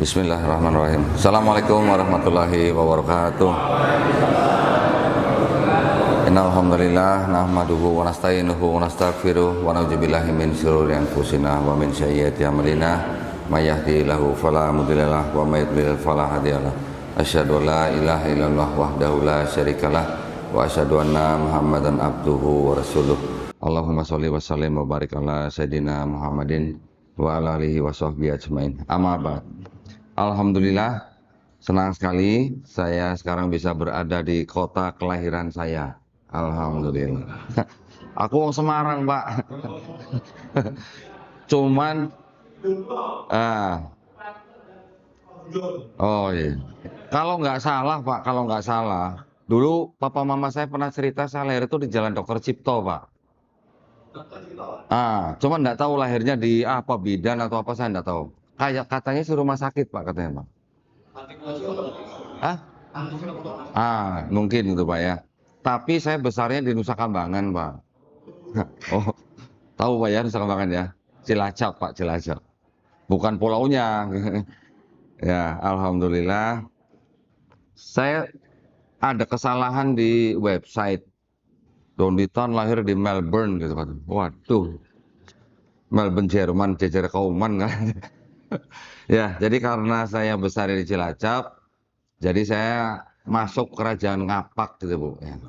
Bismillahirrahmanirrahim. Assalamualaikum warahmatullahi wabarakatuh. Innal hamdalillah nahmaduhu wa nasta'inuhu wa nastaghfiruh wa na'udzubillahi min syururi anfusina wa min sayyiati a'malina may yahdihillahu fala mudhillalah wa may yudlil fala hadiyalah. Asyhadu an la ilaha illallah wahdahu la syarikalah wa asyhadu anna Muhammadan abduhu wa rasuluh. Allahumma sholli wa sallim wa barik ala sayidina Muhammadin wa ala alihi wa sahbihi ajmain. Amma ba'd. Alhamdulillah, senang sekali saya sekarang bisa berada di kota kelahiran saya. Alhamdulillah. Aku orang Semarang, Pak. Cuman oh iya. Kalau nggak salah, Pak, kalau nggak salah, dulu papa mama saya pernah cerita saya lahir itu di Jalan Dr. Cipto, Pak. Cuman nggak tahu lahirnya di apa, bidan atau apa, saya nggak tahu. Kayak katanya di rumah sakit, Pak, katanya, Pak. Mungkin itu, Pak, ya. Tapi saya besarnya di Nusa Kambangan, Pak. Oh, tahu, Pak, ya, Nusa Kambangan, ya. Cilacap, Pak, Cilacap. Bukan pulaunya. Ya, alhamdulillah. Saya ada kesalahan di website. Don Diton lahir di Melbourne, gitu, Pak. Waduh. Melbourne, Jerman, jejer kauman, kan. Ya, jadi karena saya besar di Cilacap, jadi saya masuk kerajaan Ngapak gitu, Bu. Ya.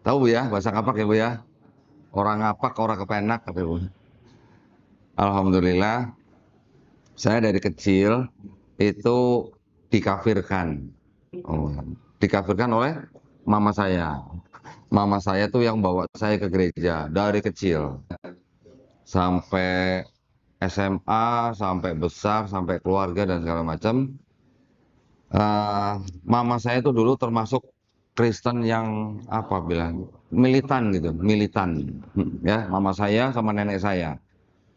Tahu, Bu, ya, bahasa Ngapak, ya, Bu, ya? Orang Ngapak, orang kepenak, gitu, Bu. Alhamdulillah, saya dari kecil itu dikafirkan. Dikafirkan oleh mama saya. Mama saya tuh yang bawa saya ke gereja dari kecil. Sampai SMA, sampai besar, sampai keluarga dan segala macam. Mama saya itu dulu termasuk Kristen yang apa bilang militan gitu, militan. Ya, mama saya sama nenek saya.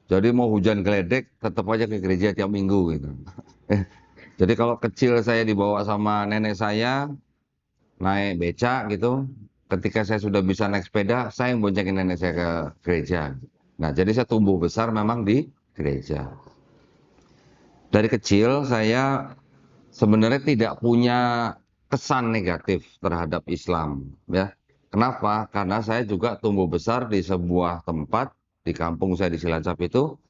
Jadi mau hujan geledek tetap aja ke gereja tiap minggu gitu. Jadi kalau kecil saya dibawa sama nenek saya naik beca gitu. Ketika saya sudah bisa naik sepeda, saya yang boncengin nenek saya ke gereja. Nah, jadi saya tumbuh besar memang di gereja. Dari kecil saya sebenarnya tidak punya kesan negatif terhadap Islam, ya. Kenapa? Karena saya juga tumbuh besar di sebuah tempat di kampung saya di Cilacap itu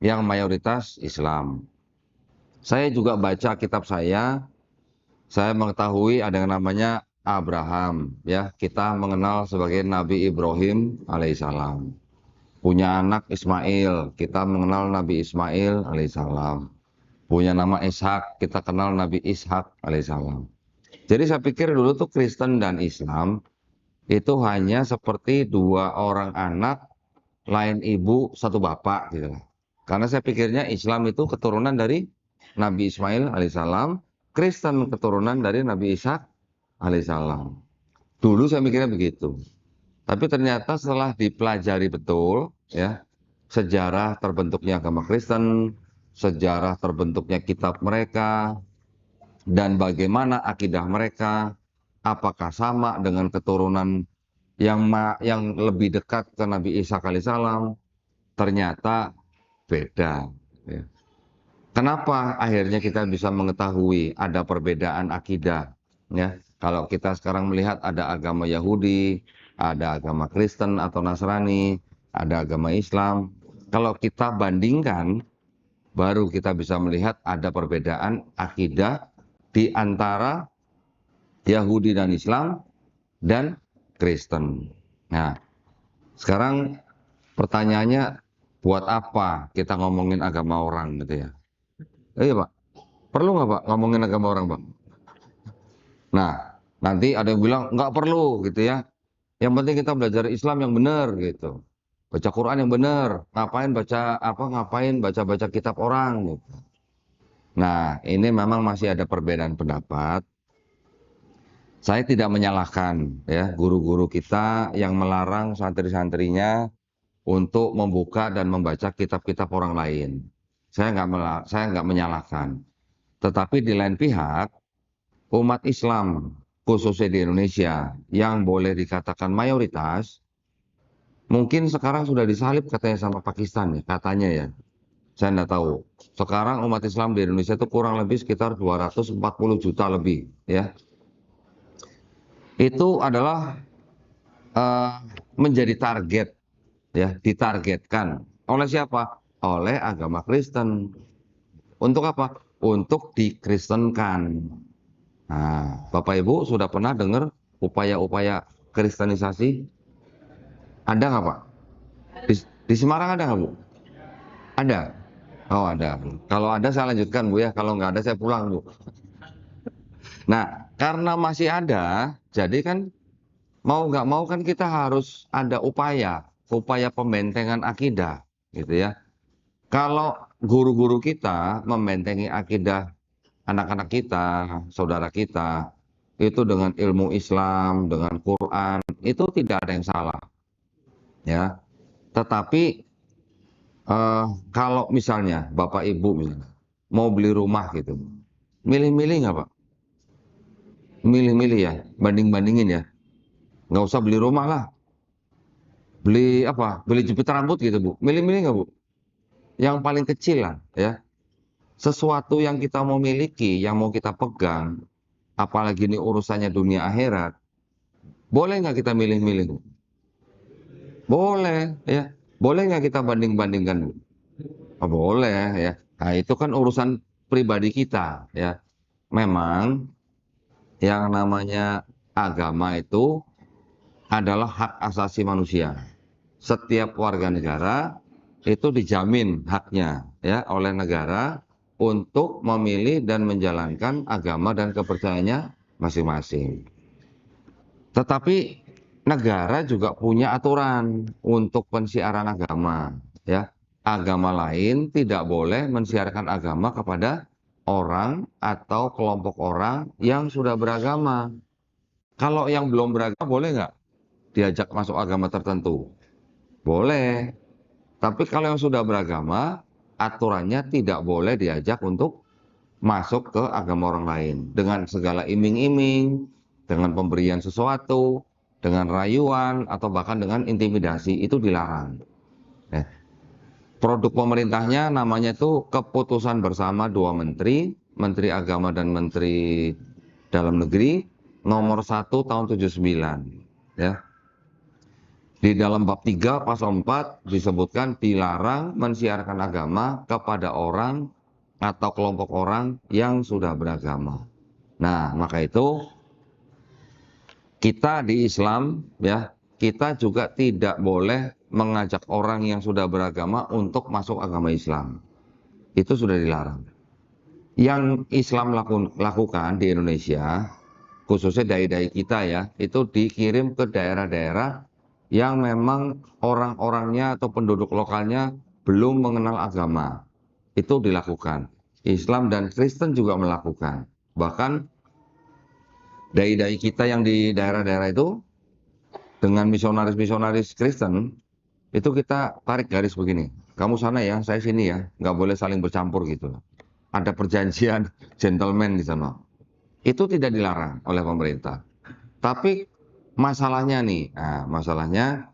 yang mayoritas Islam. Saya juga baca kitab saya mengetahui ada yang namanya Abraham, ya. Kita mengenal sebagai Nabi Ibrahim alaihissalam. Punya anak Ismail, kita mengenal Nabi Ismail alaihissalam. Punya nama Ishak, kita kenal Nabi Ishak alaihissalam. Jadi saya pikir dulu tuh Kristen dan Islam itu hanya seperti dua orang anak, lain ibu, satu bapak gitu. Karena saya pikirnya Islam itu keturunan dari Nabi Ismail alaihissalam, Kristen keturunan dari Nabi Ishak alaihissalam. Dulu saya mikirnya begitu. Tapi ternyata setelah dipelajari betul, ya, sejarah terbentuknya agama Kristen, sejarah terbentuknya kitab mereka, dan bagaimana akidah mereka, apakah sama dengan keturunan yang lebih dekat ke Nabi Isa alaihissalam, ternyata beda. Ya. Kenapa akhirnya kita bisa mengetahui ada perbedaan akidah? Ya, kalau kita sekarang melihat ada agama Yahudi, ada agama Kristen atau Nasrani, ada agama Islam. Kalau kita bandingkan, baru kita bisa melihat ada perbedaan akidah di antara Yahudi dan Islam dan Kristen. Nah, sekarang pertanyaannya, buat apa kita ngomongin agama orang gitu ya? Iya, Pak. Perlu nggak, Pak, ngomongin agama orang, Pak? Nah, nanti ada yang bilang nggak perlu gitu ya. Yang penting kita belajar Islam yang benar gitu. Baca Quran yang benar. Ngapain baca kitab orang gitu. Nah, ini memang masih ada perbedaan pendapat. Saya tidak menyalahkan ya guru-guru kita yang melarang santri-santrinya untuk membuka dan membaca kitab-kitab orang lain. Saya nggak menyalahkan. Tetapi di lain pihak, umat Islam khususnya di Indonesia yang boleh dikatakan mayoritas, mungkin sekarang sudah disalib katanya sama Pakistan ya, katanya ya. Saya nggak tahu. Sekarang umat Islam di Indonesia itu kurang lebih sekitar 240 juta lebih, ya. Itu adalah eh, menjadi target, ya, ditargetkan oleh siapa? Oleh agama Kristen. Untuk apa? Untuk dikristenkan. Nah, Bapak Ibu sudah pernah dengar upaya-upaya kristenisasi? Ada nggak Pak? Di Semarang ada nggak Bu? Ada. Oh ada. Kalau ada saya lanjutkan Bu ya. Kalau nggak ada saya pulang Bu. Nah, karena masih ada, jadi kan mau nggak mau kan kita harus ada upaya pembentengan akidah, gitu ya. Kalau guru-guru kita membentengi akidah anak-anak kita, saudara kita, itu dengan ilmu Islam, dengan Quran, itu tidak ada yang salah, ya. Tetapi kalau misalnya Bapak Ibu misalnya mau beli rumah gitu, milih-milih nggak Pak? Milih-milih ya, banding-bandingin ya. Nggak usah beli rumah lah, beli apa? Beli jepit rambut gitu Bu. Milih-milih nggak Bu? Yang paling kecil lah, ya. Sesuatu yang kita mau miliki, yang mau kita pegang, apalagi ini urusannya dunia akhirat, boleh nggak kita milih-milih Bu? Boleh, ya. Boleh nggak kita banding-bandingkan Bu? Oh, boleh ya. Nah, itu kan urusan pribadi kita ya. Memang yang namanya agama itu adalah hak asasi manusia. Setiap warga negara itu dijamin haknya ya oleh negara untuk memilih dan menjalankan agama dan kepercayaannya masing-masing. Tetapi negara juga punya aturan untuk pensiaran agama ya. Agama lain tidak boleh mensiarkan agama kepada orang atau kelompok orang yang sudah beragama. Kalau yang belum beragama boleh nggak diajak masuk agama tertentu? Boleh. Tapi kalau yang sudah beragama, aturannya tidak boleh diajak untuk masuk ke agama orang lain. Dengan segala iming-iming, dengan pemberian sesuatu, dengan rayuan, atau bahkan dengan intimidasi, itu dilarang. Eh, Produk pemerintahnya namanya itu keputusan bersama dua menteri, Menteri Agama dan Menteri Dalam Negeri, nomor 1 tahun 79. Ya. Di dalam bab 3 pasal 4 disebutkan dilarang mensiarkan agama kepada orang atau kelompok orang yang sudah beragama. Nah, maka itu kita di Islam ya, kita juga tidak boleh mengajak orang yang sudah beragama untuk masuk agama Islam. Itu sudah dilarang. Yang Islam lakukan di Indonesia, khususnya dai-dai kita ya, itu dikirim ke daerah-daerah yang memang orang-orangnya atau penduduk lokalnya belum mengenal agama. Itu dilakukan. Islam dan Kristen juga melakukan. Bahkan dai-dai kita yang di daerah-daerah itu dengan misionaris-misionaris Kristen itu kita tarik garis begini. Kamu sana ya, saya sini ya. Nggak boleh saling bercampur gitu. Ada perjanjian gentleman di sana. Itu tidak dilarang oleh pemerintah. Tapi masalahnya nih, masalahnya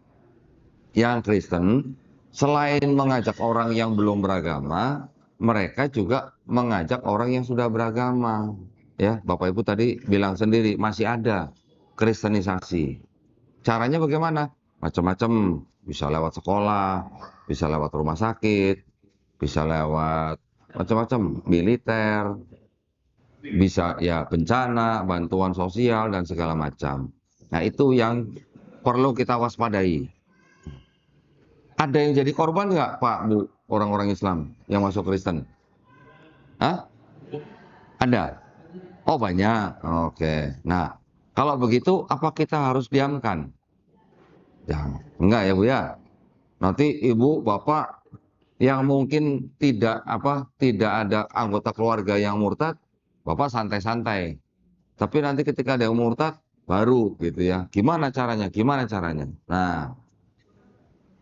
yang Kristen selain mengajak orang yang belum beragama, mereka juga mengajak orang yang sudah beragama. Ya, Bapak Ibu tadi bilang sendiri masih ada kristenisasi. Caranya bagaimana? Macam-macam, bisa lewat sekolah, bisa lewat rumah sakit, bisa lewat macam-macam, militer, bisa ya bencana, bantuan sosial dan segala macam. Nah, itu yang perlu kita waspadai. Ada yang jadi korban nggak, Pak, Bu, orang-orang Islam yang masuk Kristen? Hah? Ada? Oh, banyak. Oke. Nah, kalau begitu, apa kita harus diamkan? Jangan. Enggak ya, Bu ya. Nanti Ibu, Bapak yang mungkin tidak ada anggota keluarga yang murtad, Bapak santai-santai. Tapi nanti ketika ada yang murtad, baru gitu ya. Gimana caranya? Gimana caranya? Nah,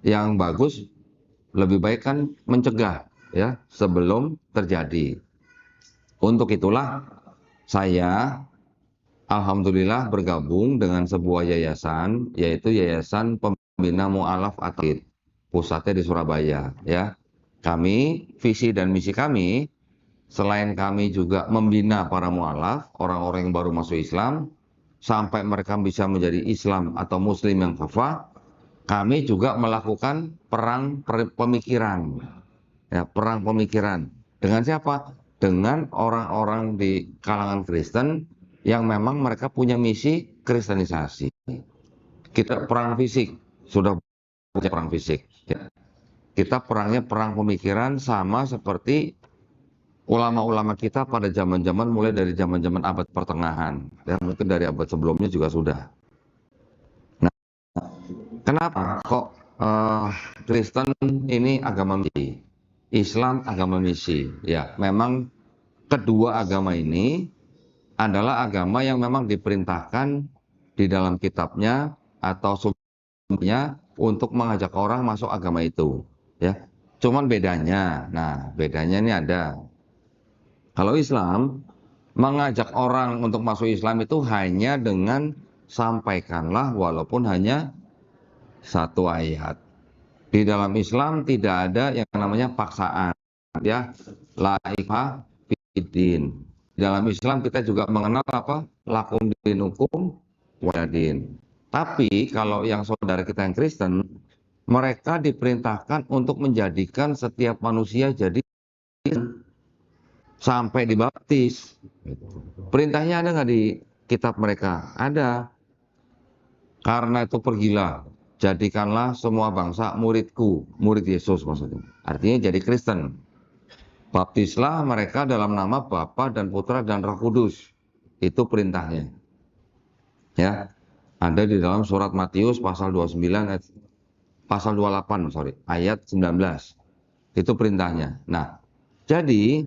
yang bagus lebih baik kan mencegah ya sebelum terjadi. Untuk itulah saya alhamdulillah bergabung dengan sebuah yayasan yaitu Yayasan Pembina Mu'alaf Atid, pusatnya di Surabaya ya. Kami, visi dan misi kami, selain kami juga membina para mualaf, orang-orang yang baru masuk Islam, sampai mereka bisa menjadi Islam atau Muslim yang kafah, kami juga melakukan perang pemikiran. Ya, perang pemikiran. Dengan siapa? Dengan orang-orang di kalangan Kristen yang memang mereka punya misi kristenisasi. Kita perang fisik, sudah punya perang fisik. Ya. Kita perangnya perang pemikiran sama seperti ulama-ulama kita pada zaman-zaman mulai dari zaman-zaman abad pertengahan. Ya, mungkin dari abad sebelumnya juga sudah. Nah, kenapa kok Kristen ini agama misi, Islam agama misi? Ya, memang kedua agama ini adalah agama yang memang diperintahkan di dalam kitabnya atau sumbernya untuk mengajak orang masuk agama itu. Ya, cuman bedanya, bedanya ini ada. Kalau Islam mengajak orang untuk masuk Islam itu hanya dengan sampaikanlah walaupun hanya satu ayat. Di dalam Islam tidak ada yang namanya paksaan, ya, la ikraha fiddin. Di dalam Islam kita juga mengenal apa? Lakum dinukum waliyadin. Tapi kalau yang saudara kita yang Kristen, mereka diperintahkan untuk menjadikan setiap manusia jadi sampai dibaptis. Perintahnya ada nggak di kitab mereka? Ada. Karena itu pergilah, jadikanlah semua bangsa muridku, murid Yesus maksudnya. Artinya jadi Kristen. Baptislah mereka dalam nama Bapa dan Putra dan Roh Kudus. Itu perintahnya. Ya. Ada di dalam surat Matius pasal 29 pasal 28, ayat 19. Itu perintahnya. Nah, jadi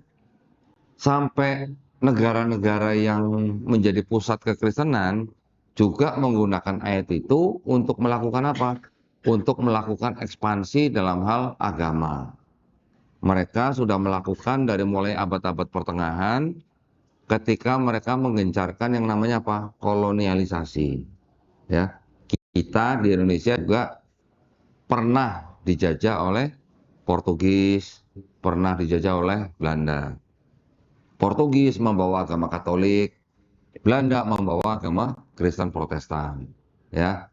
sampai negara-negara yang menjadi pusat kekristenan juga menggunakan ayat itu untuk melakukan apa? Untuk melakukan ekspansi dalam hal agama. Mereka sudah melakukan dari mulai abad-abad pertengahan ketika mereka menggencarkan yang namanya apa? Kolonialisasi. Ya, kita di Indonesia juga pernah dijajah oleh Portugis, pernah dijajah oleh Belanda. Portugis membawa agama Katolik, Belanda membawa agama Kristen Protestan. Ya,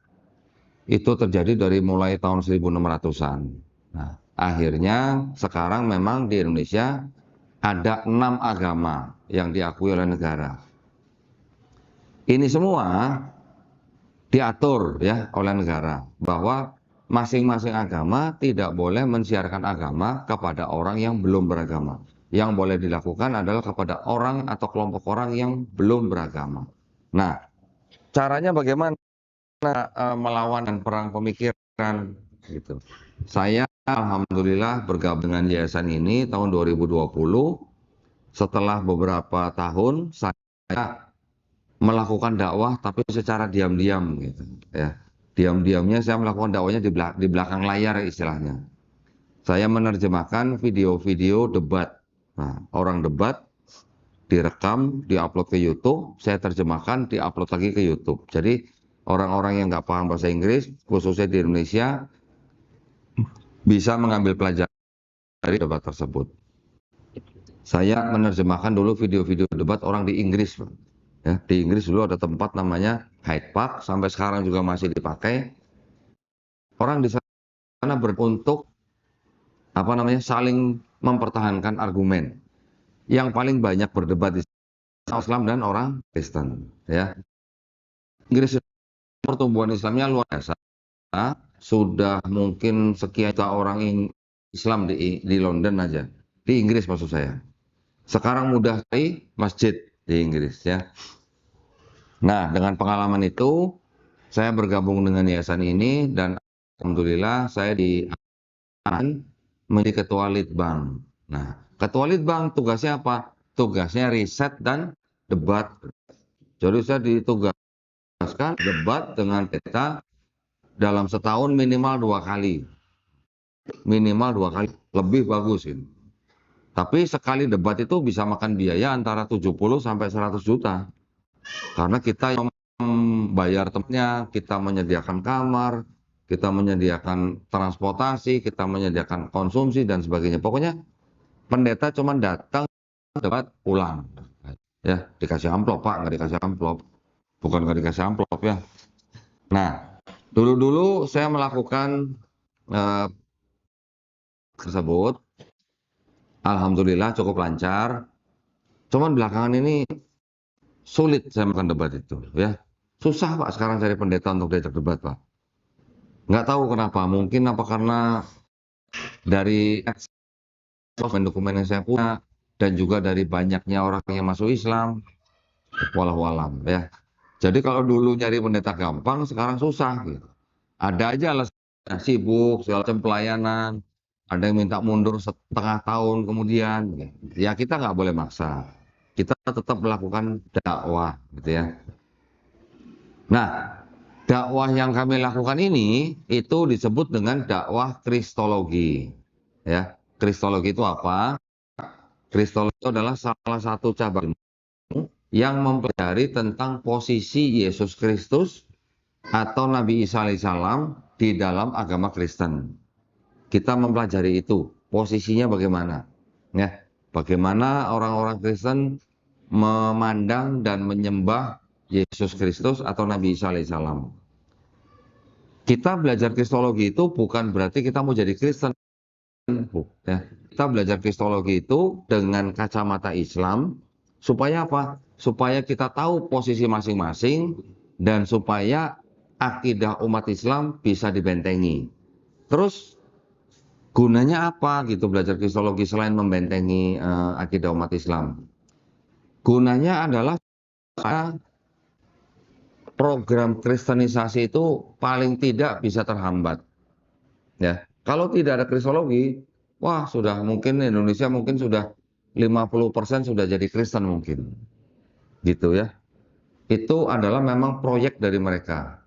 itu terjadi dari mulai tahun 1600-an. Nah, akhirnya sekarang memang di Indonesia ada 6 agama yang diakui oleh negara. Ini semua diatur ya oleh negara bahwa masing-masing agama tidak boleh mensiarkan agama kepada orang yang belum beragama. Yang boleh dilakukan adalah kepada orang atau kelompok orang yang belum beragama. Nah, caranya bagaimana melawan perang pemikiran gitu. Saya alhamdulillah bergabung dengan yayasan ini tahun 2020. Setelah beberapa tahun saya melakukan dakwah tapi secara diam-diam gitu ya. Diam-diamnya saya melakukan dakwahnya di belakang layar istilahnya. Saya menerjemahkan video-video debat. Nah, orang debat direkam, diupload ke YouTube, saya terjemahkan, diupload lagi ke YouTube. Jadi orang-orang yang nggak paham bahasa Inggris, khususnya di Indonesia, bisa mengambil pelajaran dari debat tersebut. Saya menerjemahkan dulu video-video debat orang di Inggris. Ya, di Inggris dulu ada tempat namanya Hyde Park, sampai sekarang juga masih dipakai. Orang di sana untuk saling mempertahankan argumen. Yang paling banyak berdebat di Islam dan orang Kristen. Ya, Inggris pertumbuhan Islamnya luar biasa. Sudah mungkin sekian juta orang Islam di London aja, di Inggris maksud saya. Sekarang mudah sekali masjid di Inggris ya. Nah, dengan pengalaman itu saya bergabung dengan yayasan ini dan alhamdulillah saya menjadi ketua Litbang. Nah, ketua Litbang tugasnya apa? Tugasnya riset dan debat. Jadi saya ditugaskan debat dengan kita dalam setahun minimal 2 kali. Minimal 2 kali, lebih bagus ini. Tapi sekali debat itu bisa makan biaya antara 70 sampai 100 juta. Karena kita yang membayar tempatnya, kita menyediakan kamar, kita menyediakan transportasi, kita menyediakan konsumsi dan sebagainya. Pokoknya pendeta cuma datang, debat, pulang. Ya, dikasih amplop Pak, nggak dikasih amplop. Bukan nggak dikasih amplop ya. Nah, dulu-dulu saya melakukan eh, tersebut, alhamdulillah cukup lancar. Cuman belakangan ini sulit saya melakukan debat itu, ya. Susah Pak sekarang cari pendeta untuk diajak debat Pak. Nggak tahu kenapa, mungkin apa karena dari dokumen yang saya punya dan juga dari banyaknya orang yang masuk Islam, walau alam ya. Jadi kalau dulu nyari pendeta gampang, sekarang susah gitu. Ada aja alasan sibuk, segala macam pelayanan, ada yang minta mundur setengah tahun kemudian. Ya kita nggak boleh maksa. Kita tetap melakukan dakwah gitu ya. Nah, dakwah yang kami lakukan ini itu disebut dengan dakwah kristologi. Ya, kristologi itu apa? Kristologi itu adalah salah satu cabang yang mempelajari tentang posisi Yesus Kristus atau Nabi Isa alaihissalam di dalam agama Kristen. Kita mempelajari itu, posisinya bagaimana. Ya, bagaimana orang-orang Kristen memandang dan menyembah Yesus Kristus atau Nabi Isa alaihissalam. Kita belajar kristologi itu bukan berarti kita mau jadi Kristen. Ya. Kita belajar kristologi itu dengan kacamata Islam, supaya apa? Supaya kita tahu posisi masing-masing dan supaya akidah umat Islam bisa dibentengi. Terus gunanya apa gitu belajar kristologi selain membentengi akidah umat Islam? Gunanya adalah program kristenisasi itu paling tidak bisa terhambat. Ya, kalau tidak ada kristologi, wah sudah mungkin Indonesia mungkin sudah 50% sudah jadi Kristen mungkin. Gitu ya. Itu adalah memang proyek dari mereka.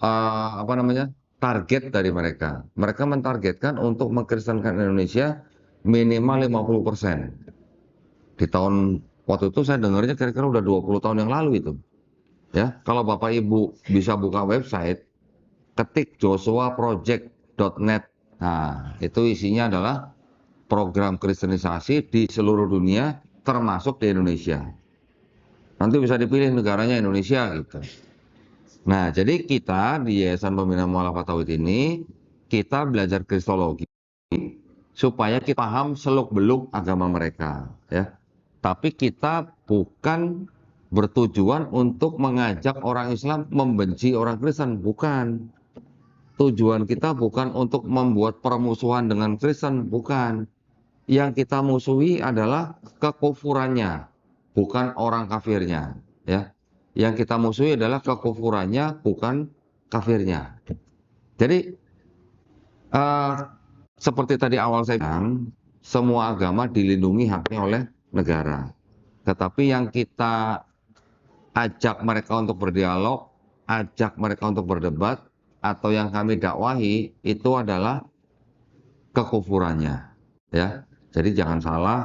Apa namanya? Target dari mereka. Mereka mentargetkan untuk mengkristenkan Indonesia minimal 50%. Di tahun waktu itu saya dengarnya kira-kira udah 20 tahun yang lalu itu. Ya, kalau Bapak Ibu bisa buka website, ketik joshuaproject.net. Nah, itu isinya adalah program kristenisasi di seluruh dunia, termasuk di Indonesia. Nanti bisa dipilih negaranya Indonesia gitu. Nah, jadi kita di Yayasan Pembinaan Mu'alafah Tauhid ini, kita belajar kristologi supaya kita paham seluk-beluk agama mereka, ya. Tapi kita bukan bertujuan untuk mengajak orang Islam membenci orang Kristen, bukan. Tujuan kita bukan untuk membuat permusuhan dengan Kristen, bukan. Yang kita musuhi adalah kekufurannya, bukan orang kafirnya, ya. Yang kita musuhi adalah kekufurannya, bukan kafirnya. Jadi eh, seperti tadi awal saya bilang, semua agama dilindungi haknya oleh negara. Tetapi yang kita ajak mereka untuk berdialog, ajak mereka untuk berdebat, atau yang kami dakwahi itu adalah kekufurannya, ya. Jadi jangan salah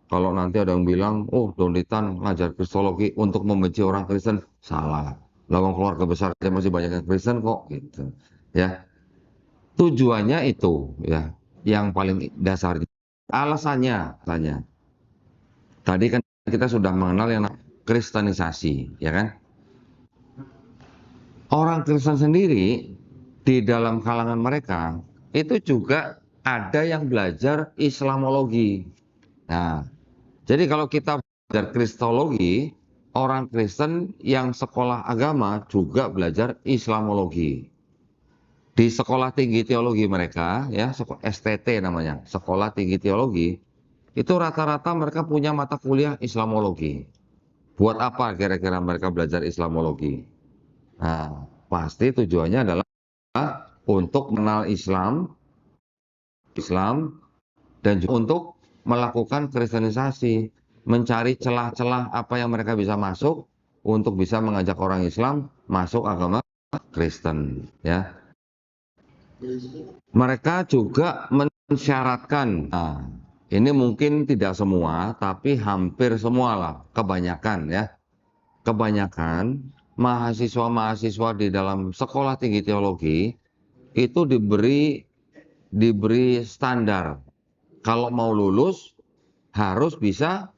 kalau nanti ada yang bilang, oh Donitan ngajar kristologi untuk membenci orang Kristen, salah. Lawang keluarga besar masih banyak yang Kristen kok, gitu, ya. Tujuannya itu, ya, yang paling dasar. Alasannya, tanya. Tadi kan kita sudah mengenal yang namanya kristenisasi, ya kan? Orang Kristen sendiri di dalam kalangan mereka itu juga ada yang belajar Islamologi. Nah, jadi kalau kita belajar Kristologi, orang Kristen yang sekolah agama juga belajar Islamologi. Di sekolah tinggi teologi mereka, ya, STT namanya, sekolah tinggi teologi, itu rata-rata mereka punya mata kuliah Islamologi. Buat apa kira-kira mereka belajar Islamologi? Nah, pasti tujuannya adalah untuk mengenal Islam dan juga untuk melakukan kristenisasi, mencari celah-celah apa yang mereka bisa masuk untuk bisa mengajak orang Islam masuk agama Kristen, ya. Mereka juga mensyaratkan, nah, ini mungkin tidak semua, tapi hampir semua lah, kebanyakan ya. Kebanyakan mahasiswa-mahasiswa di dalam sekolah tinggi teologi itu diberi standar. Kalau mau lulus harus bisa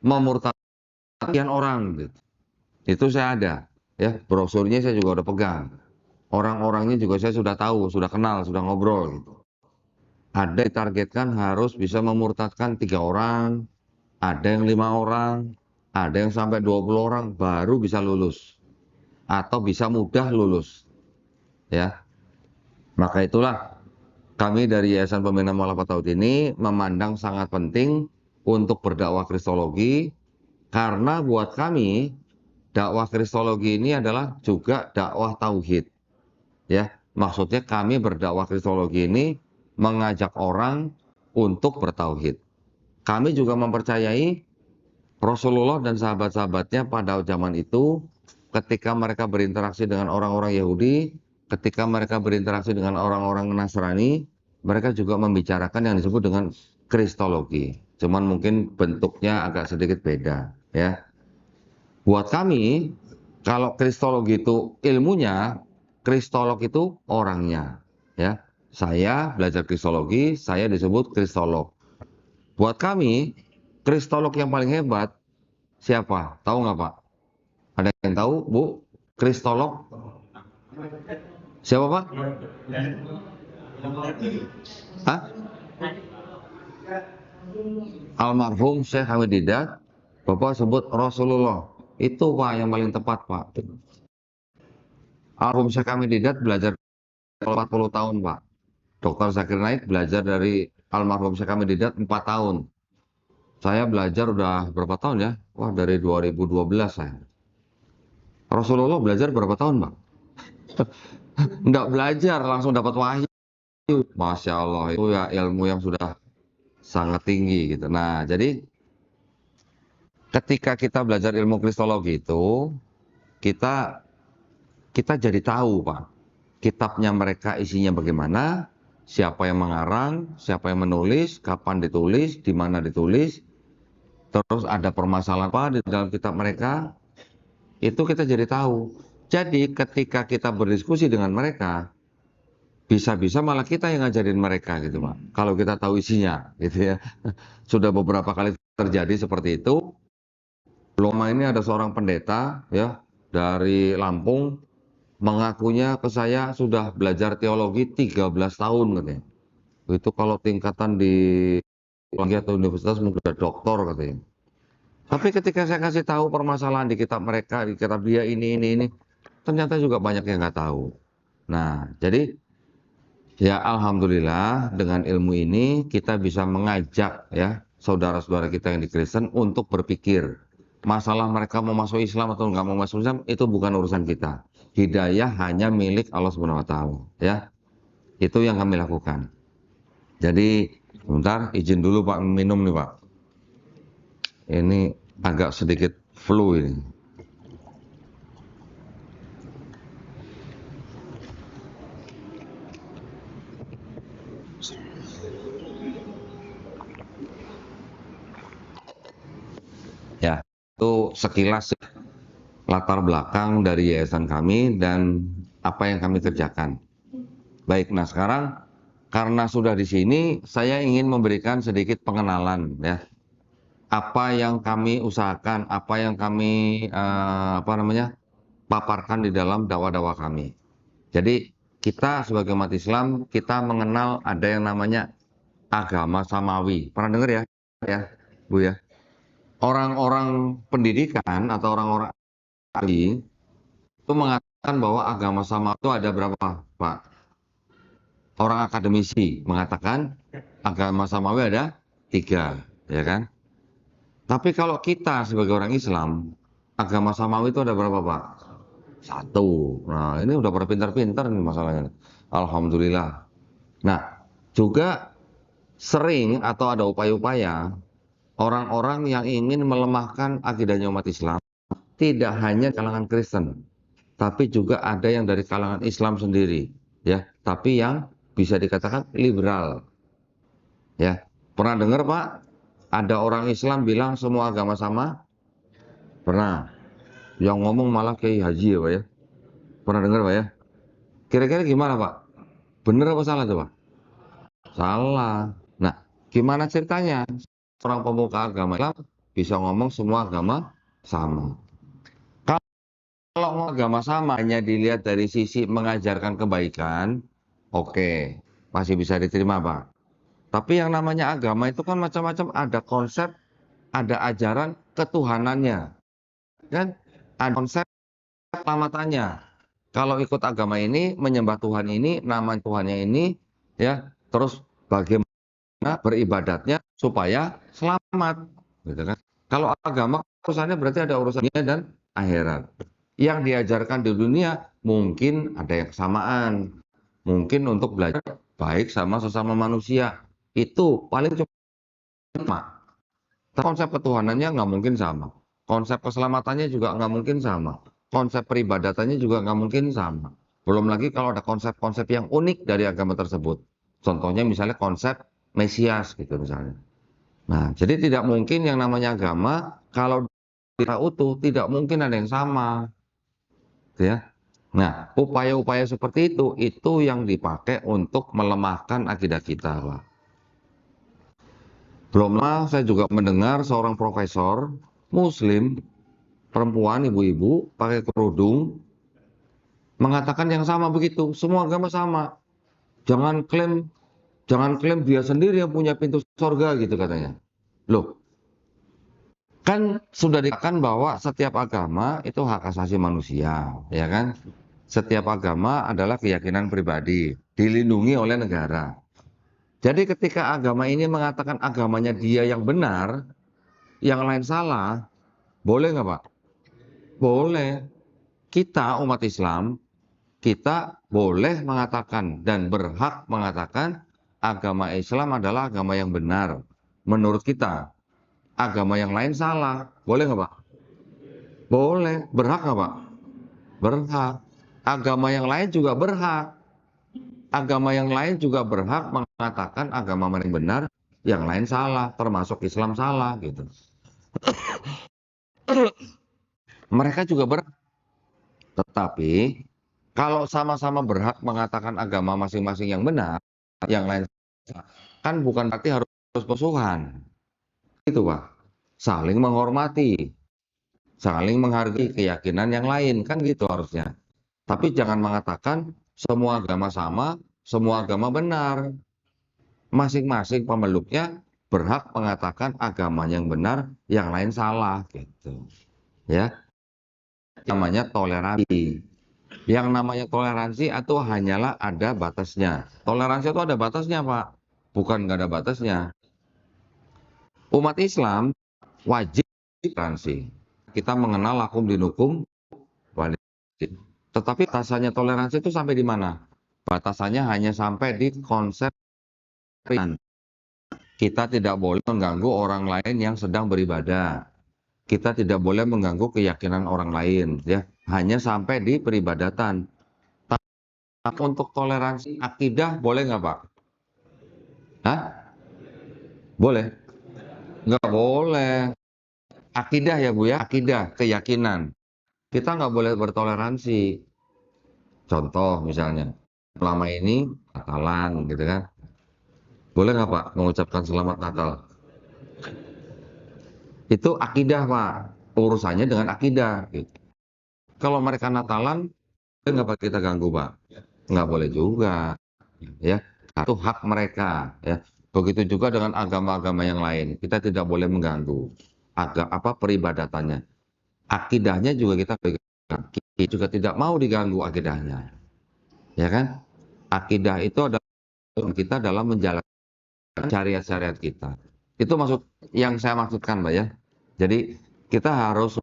memurtadkan orang gitu. Itu saya ada, ya, brosurnya saya juga udah pegang. Orang-orangnya juga saya sudah tahu, sudah kenal, sudah ngobrol gitu. Ada ditargetkan harus bisa memurtadkan 3 orang, ada yang 5 orang, ada yang sampai 20 orang baru bisa lulus atau bisa mudah lulus, ya. Maka itulah kami dari Yayasan Pembina Mu'allafat Tauhid ini memandang sangat penting untuk berdakwah Kristologi, karena buat kami dakwah Kristologi ini adalah juga dakwah tauhid, ya. Maksudnya kami berdakwah Kristologi ini mengajak orang untuk bertauhid. Kami juga mempercayai Rasulullah dan sahabat-sahabatnya pada zaman itu, ketika mereka berinteraksi dengan orang-orang Yahudi, ketika mereka berinteraksi dengan orang-orang Nasrani, mereka juga membicarakan yang disebut dengan Kristologi. Cuman mungkin bentuknya agak sedikit beda, ya. Buat kami, kalau Kristologi itu ilmunya, Kristolog itu orangnya, ya. Saya belajar Kristologi, saya disebut Kristolog. Buat kami, Kristolog yang paling hebat siapa? Tahu nggak, Pak? Ada yang tahu, Bu? Kristolog? Siapa, Pak? Hah? Almarhum Syekh Hamid Didat. Bapak sebut Rasulullah. Itu, Pak, yang paling tepat, Pak. Almarhum Syekh Hamid Didat belajar 40 tahun, Pak. Dr. Zakir Naik belajar dari almarhum Syekh Hamid Didat 4 tahun. Saya belajar udah berapa tahun ya? Wah, dari 2012 saya. Rasulullah belajar berapa tahun, Pak? Nggak belajar, langsung dapat wahyu. Masya Allah, itu ya ilmu yang sudah sangat tinggi gitu. Nah, jadi ketika kita belajar ilmu kristologi itu, kita kita jadi tahu, Pak, kitabnya mereka isinya bagaimana, siapa yang mengarang, siapa yang menulis, kapan ditulis, di mana ditulis, terus ada permasalahan apa di dalam kitab mereka, itu kita jadi tahu. Jadi ketika kita berdiskusi dengan mereka, bisa-bisa malah kita yang ngajarin mereka gitu, Pak. Kalau kita tahu isinya gitu ya. Sudah beberapa kali terjadi seperti itu. Belum lama ini ada seorang pendeta ya dari Lampung mengakunya ke saya sudah belajar teologi 13 tahun katanya. Itu kalau tingkatan di atau universitas mungkin udah doktor katanya. Tapi ketika saya kasih tahu permasalahan di kitab mereka, di kitab dia ini, ternyata juga banyak yang nggak tahu. Nah, jadi ya alhamdulillah dengan ilmu ini kita bisa mengajak ya saudara-saudara kita yang di Kristen untuk berpikir. Masalah mereka mau masuk Islam atau nggak mau masuk Islam itu bukan urusan kita. Hidayah hanya milik Allah Subhanahu wa taala, ya. Itu yang kami lakukan. Jadi, sebentar izin dulu Pak minum nih, Pak. Ini agak sedikit flu ini. Ya, itu sekilas latar belakang dari yayasan kami dan apa yang kami kerjakan. Baik, nah sekarang karena sudah di sini, saya ingin memberikan sedikit pengenalan ya. Apa yang kami usahakan, apa yang kami paparkan di dalam dakwah-dakwah kami. Jadi kita sebagai umat Islam, kita mengenal ada yang namanya agama samawi. Pernah dengar ya, ya, Bu ya? Orang-orang pendidikan atau orang-orang ahli itu mengatakan bahwa agama samawi itu ada berapa, Pak? Orang akademisi mengatakan agama samawi ada 3, ya kan? Tapi kalau kita sebagai orang Islam, agama samawi itu ada berapa, Pak? 1. Nah, ini udah pada pintar-pintar nih masalahnya. Alhamdulillah. Nah, juga sering atau ada upaya-upaya orang-orang yang ingin melemahkan akidahnya umat Islam, tidak hanya kalangan Kristen, tapi juga ada yang dari kalangan Islam sendiri, ya. Tapi yang bisa dikatakan liberal, ya. Pernah dengar, Pak? Ada orang Islam bilang semua agama sama? Pernah. Yang ngomong malah Kiai Haji ya, Pak ya. Pernah dengar, Pak ya? Kira-kira gimana, Pak? Bener apa salah coba? Salah. Nah, gimana ceritanya seorang pemuka agama Islam bisa ngomong semua agama sama? Kalau agama sama hanya dilihat dari sisi mengajarkan kebaikan, oke, masih bisa diterima, Pak. Tapi yang namanya agama itu kan macam-macam, ada konsep, ada ajaran ketuhanannya, kan? Ada konsep keselamatannya. Kalau ikut agama ini, menyembah Tuhan ini, nama Tuhannya ini, ya, terus bagaimana beribadatnya supaya selamat, gitu kan? Kalau agama urusannya berarti ada urusan dunia dan akhirat. Yang diajarkan di dunia mungkin ada yang kesamaan, mungkin untuk belajar baik sama sesama manusia, itu paling cuma. Konsep ketuhanannya nggak mungkin sama, konsep keselamatannya juga nggak mungkin sama, konsep peribadatannya juga nggak mungkin sama. Belum lagi kalau ada konsep-konsep yang unik dari agama tersebut. Contohnya misalnya konsep Mesias gitu misalnya. Nah, jadi tidak mungkin yang namanya agama kalau kita utuh tidak mungkin ada yang sama, gitu ya. Nah, upaya-upaya seperti itu yang dipakai untuk melemahkan akidah kita, Pak. Belum lama saya juga mendengar seorang profesor Muslim, perempuan, ibu-ibu, pakai kerudung, mengatakan yang sama begitu. Semua agama sama. Jangan klaim, jangan klaim dia sendiri yang punya pintu surga gitu katanya. Loh, kan sudah dikatakan bahwa setiap agama itu hak asasi manusia, ya kan? Setiap agama adalah keyakinan pribadi, dilindungi oleh negara. Jadi ketika agama ini mengatakan agamanya dia yang benar, yang lain salah, boleh nggak Pak? Boleh. Kita umat Islam, kita boleh mengatakan dan berhak mengatakan agama Islam adalah agama yang benar. Menurut kita, agama yang lain salah. Boleh nggak Pak? Boleh. Berhak nggak Pak? Berhak. Agama yang lain juga berhak. Agama yang lain juga berhak mengatakan agama mana yang benar, yang lain salah, termasuk Islam salah gitu. Mereka juga berhak. Tetapi kalau sama-sama berhak mengatakan agama masing-masing yang benar, yang lain salah, kan bukan berarti harus musuhan. Itu Pak. Saling menghormati, saling menghargai keyakinan yang lain, kan gitu harusnya. Tapi jangan mengatakan semua agama sama, semua agama benar. Masing-masing pemeluknya berhak mengatakan agama yang benar, yang lain salah gitu. Ya, namanya toleransi. Yang namanya toleransi itu hanyalah ada batasnya. Toleransi itu ada batasnya, Pak. Bukan nggak ada batasnya. Umat Islam wajib toleransi. Kita mengenal lakum dinukum waliyadin. Tetapi batasannya toleransi itu sampai di mana? Batasannya hanya sampai di konsep ringan. Kita tidak boleh mengganggu orang lain yang sedang beribadah. Kita tidak boleh mengganggu keyakinan orang lain, ya. Hanya sampai di peribadatan. Tapi untuk toleransi akidah boleh nggak, Pak? Hah? Boleh? Nggak boleh. Akidah ya, Bu ya? Akidah, keyakinan. Kita nggak boleh bertoleransi. Contoh misalnya, selama ini Natalan gitu kan. Boleh nggak, Pak, mengucapkan selamat Natal? Itu akidah, Pak. Urusannya dengan akidah. Gitu. Kalau mereka Natalan, nggak Pak kita ganggu, Pak? Nggak boleh juga. Ya, itu hak mereka. Ya. Begitu juga dengan agama-agama yang lain. Kita tidak boleh mengganggu peribadatannya. Akidahnya juga kita pegang. Kita juga tidak mau diganggu akidahnya. Ya kan? Akidah itu adalah kita dalam menjalankan syariat-syariat kita. Itu maksud yang saya maksudkan, Mbak ya. Jadi kita harus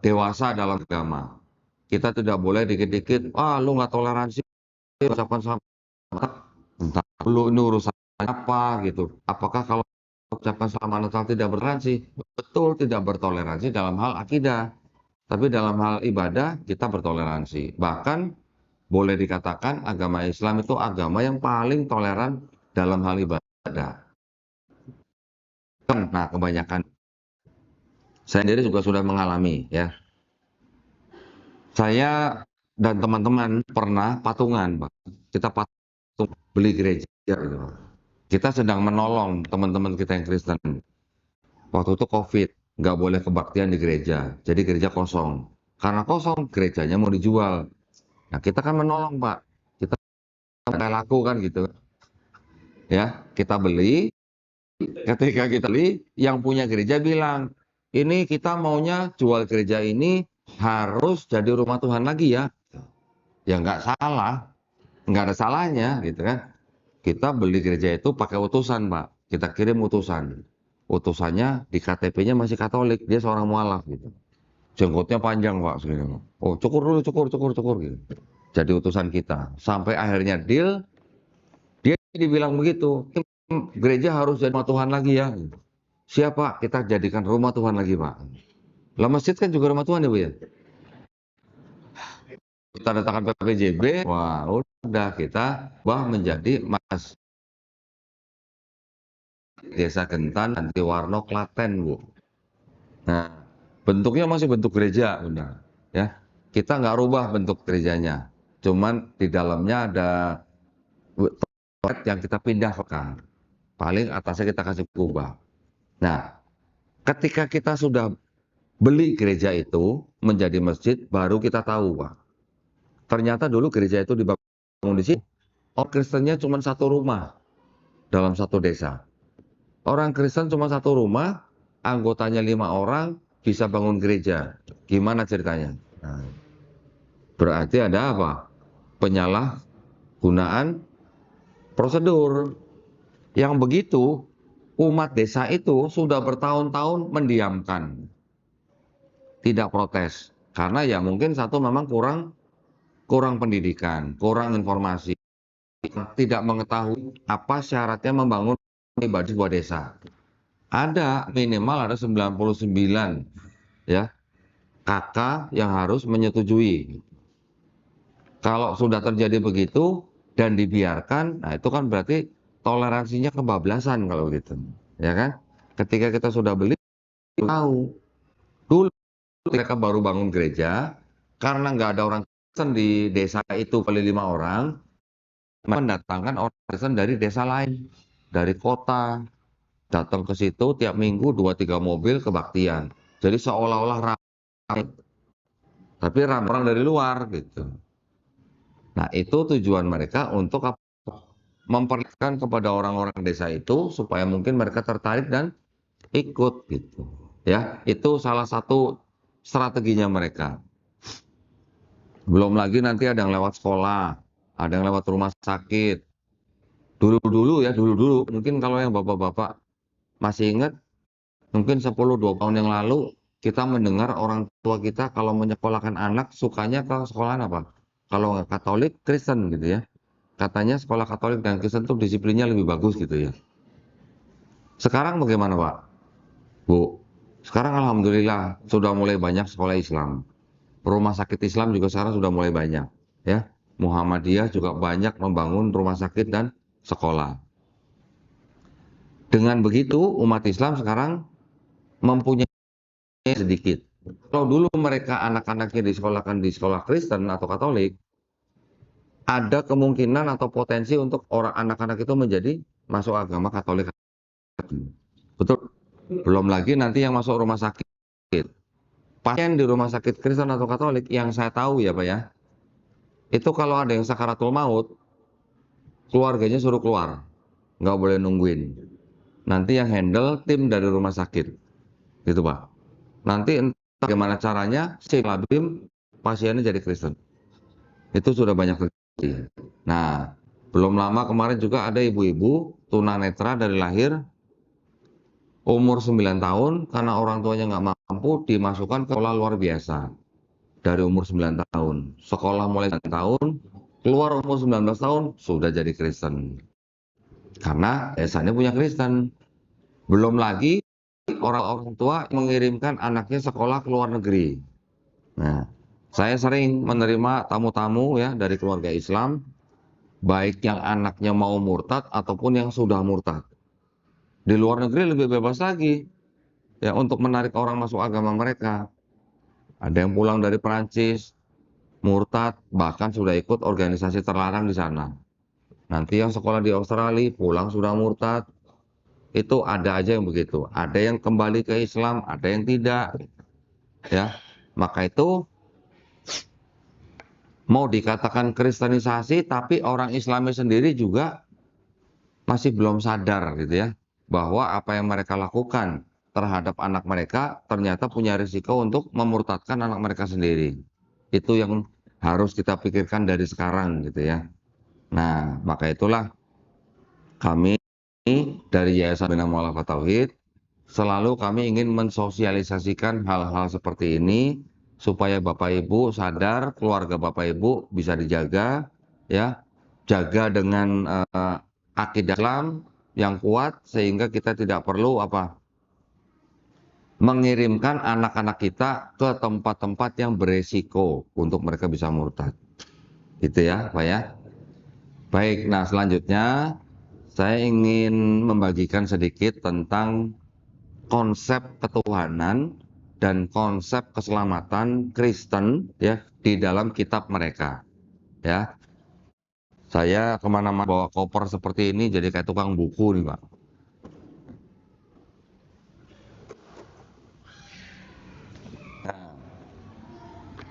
dewasa dalam agama. Kita tidak boleh dikit-dikit, lu nggak toleransi, ucapkan selamat. Entah lu ini urusan apa gitu. Apakah kalau ucapan selamat Natal tidak bertoleransi? Betul tidak bertoleransi dalam hal akidah. Tapi dalam hal ibadah kita bertoleransi. Bahkan boleh dikatakan agama Islam itu agama yang paling toleran dalam hal ibadah. Nah, kebanyakan saya sendiri juga sudah mengalami ya. Saya dan teman-teman pernah patungan, Pak. Kita patungan beli gereja gitu. Kita sedang menolong teman-teman kita yang Kristen. Waktu itu COVID, nggak boleh kebaktian di gereja, jadi gereja kosong. Karena kosong, gerejanya mau dijual. Nah, kita kan menolong, Pak. Kita laku kan gitu. Ya, kita beli. Ketika kita beli, yang punya gereja bilang, ini kita maunya jual gereja ini harus jadi rumah Tuhan lagi ya. Ya nggak salah, nggak ada salahnya gitu kan. Kita beli gereja itu pakai utusan, Pak. Kita kirim utusan. Utusannya di KTP-nya masih Katolik, dia seorang mualaf gitu. Jenggotnya panjang, Pak, segini. Oh, cukur dulu, cukur gitu. Jadi utusan kita. Sampai akhirnya deal, dia dibilang begitu. Gereja harus jadi rumah Tuhan lagi ya. Siapa? Kita jadikan rumah Tuhan lagi, Pak. Lah masjid kan juga rumah Tuhan ya, Bu ya. Kita datangkan PPJB, wah udah kita menjadi Mas Desa Gentan Antiwarno Klaten, Bu. Nah, bentuknya masih bentuk gereja, udah ya. Kita nggak rubah bentuk gerejanya, cuman di dalamnya ada toilet yang kita pindahkan. Paling atasnya kita kasih kubah. Nah, ketika kita sudah beli gereja itu menjadi masjid, baru kita tahu, Pak. Ternyata dulu gereja itu dibangun di sini. Orang Kristennya cuma satu rumah dalam satu desa. Orang Kristen cuma satu rumah, anggotanya 5 orang, bisa bangun gereja. Gimana ceritanya? Nah, berarti ada apa? Penyalahgunaan prosedur. Yang begitu, umat desa itu sudah bertahun-tahun mendiamkan, tidak protes. Karena ya mungkin satu memang kurang pendidikan, kurang informasi, tidak mengetahui apa syaratnya membangun ibadah sebuah desa. Ada minimal ada 99 ya kakak yang harus menyetujui. Kalau sudah terjadi begitu dan dibiarkan, nah itu kan berarti toleransinya kebablasan kalau gitu, ya kan? Ketika kita sudah beli, tahu dulu mereka baru bangun gereja karena nggak ada orang Kristen di desa itu kali 5 orang, mendatangkan orang Kristen dari desa lain, dari kota, datang ke situ tiap minggu 2-3 mobil kebaktian. Jadi seolah-olah ramai, tapi ramai orang dari luar gitu. Nah, itu tujuan mereka untuk memperlihatkan kepada orang-orang desa itu supaya mungkin mereka tertarik dan ikut gitu. Ya, itu salah satu strateginya mereka. Belum lagi nanti ada yang lewat sekolah, ada yang lewat rumah sakit. Dulu-dulu ya, dulu-dulu. Mungkin kalau yang bapak-bapak masih ingat, mungkin 10-20 tahun yang lalu kita mendengar orang tua kita kalau menyekolahkan anak sukanya ke sekolahan apa? Kalau nggak Katolik, Kristen gitu ya. Katanya sekolah Katolik dan Kristen tuh disiplinnya lebih bagus gitu ya. Sekarang bagaimana, Pak? Bu, sekarang alhamdulillah sudah mulai banyak sekolah Islam. Rumah sakit Islam juga sekarang sudah mulai banyak, ya. Muhammadiyah juga banyak membangun rumah sakit dan sekolah. Dengan begitu, umat Islam sekarang mempunyai sedikit. Kalau dulu mereka anak-anaknya disekolahkan di sekolah Kristen atau Katolik, ada kemungkinan atau potensi untuk orang anak-anak itu menjadi masuk agama Katolik. Betul. Belum lagi nanti yang masuk rumah sakit. Pasien di rumah sakit Kristen atau Katolik yang saya tahu ya Pak ya, itu kalau ada yang sakaratul maut, keluarganya suruh keluar, nggak boleh nungguin. Nanti yang handle tim dari rumah sakit, gitu Pak. Nanti entah bagaimana caranya, si labim pasiennya jadi Kristen. Itu sudah banyak terjadi. Nah, belum lama kemarin juga ada ibu-ibu tunanetra dari lahir umur 9 tahun karena orang tuanya nggak mampu dimasukkan ke sekolah luar biasa dari umur 9 tahun. Sekolah mulai 9 tahun, keluar umur 19 tahun sudah jadi Kristen. Karena desanya punya Kristen. Belum lagi orang-orang tua mengirimkan anaknya sekolah ke luar negeri. Nah, saya sering menerima tamu-tamu ya dari keluarga Islam, baik yang anaknya mau murtad ataupun yang sudah murtad. Di luar negeri lebih bebas lagi ya untuk menarik orang masuk agama mereka. Ada yang pulang dari Perancis, murtad, bahkan sudah ikut organisasi terlarang di sana. Nanti yang sekolah di Australia pulang sudah murtad. Itu ada aja yang begitu. Ada yang kembali ke Islam, ada yang tidak. Ya, maka itu mau dikatakan kristenisasi, tapi orang Islami sendiri juga masih belum sadar gitu ya, bahwa apa yang mereka lakukan terhadap anak mereka ternyata punya risiko untuk memurtadkan anak mereka sendiri. Itu yang harus kita pikirkan dari sekarang gitu ya. Nah, maka itulah kami dari Yayasan Bina Mu'alafah Tauhid selalu kami ingin mensosialisasikan hal-hal seperti ini supaya Bapak Ibu sadar, keluarga Bapak Ibu bisa dijaga ya, jaga dengan akidah Islam yang kuat sehingga kita tidak perlu mengirimkan anak-anak kita ke tempat-tempat yang beresiko untuk mereka bisa murtad. Gitu ya, Pak ya. Baik, nah selanjutnya saya ingin membagikan sedikit tentang konsep ketuhanan dan konsep keselamatan Kristen ya di dalam kitab mereka ya. Saya kemana-mana bawa koper seperti ini jadi kayak tukang buku nih Pak. Nah,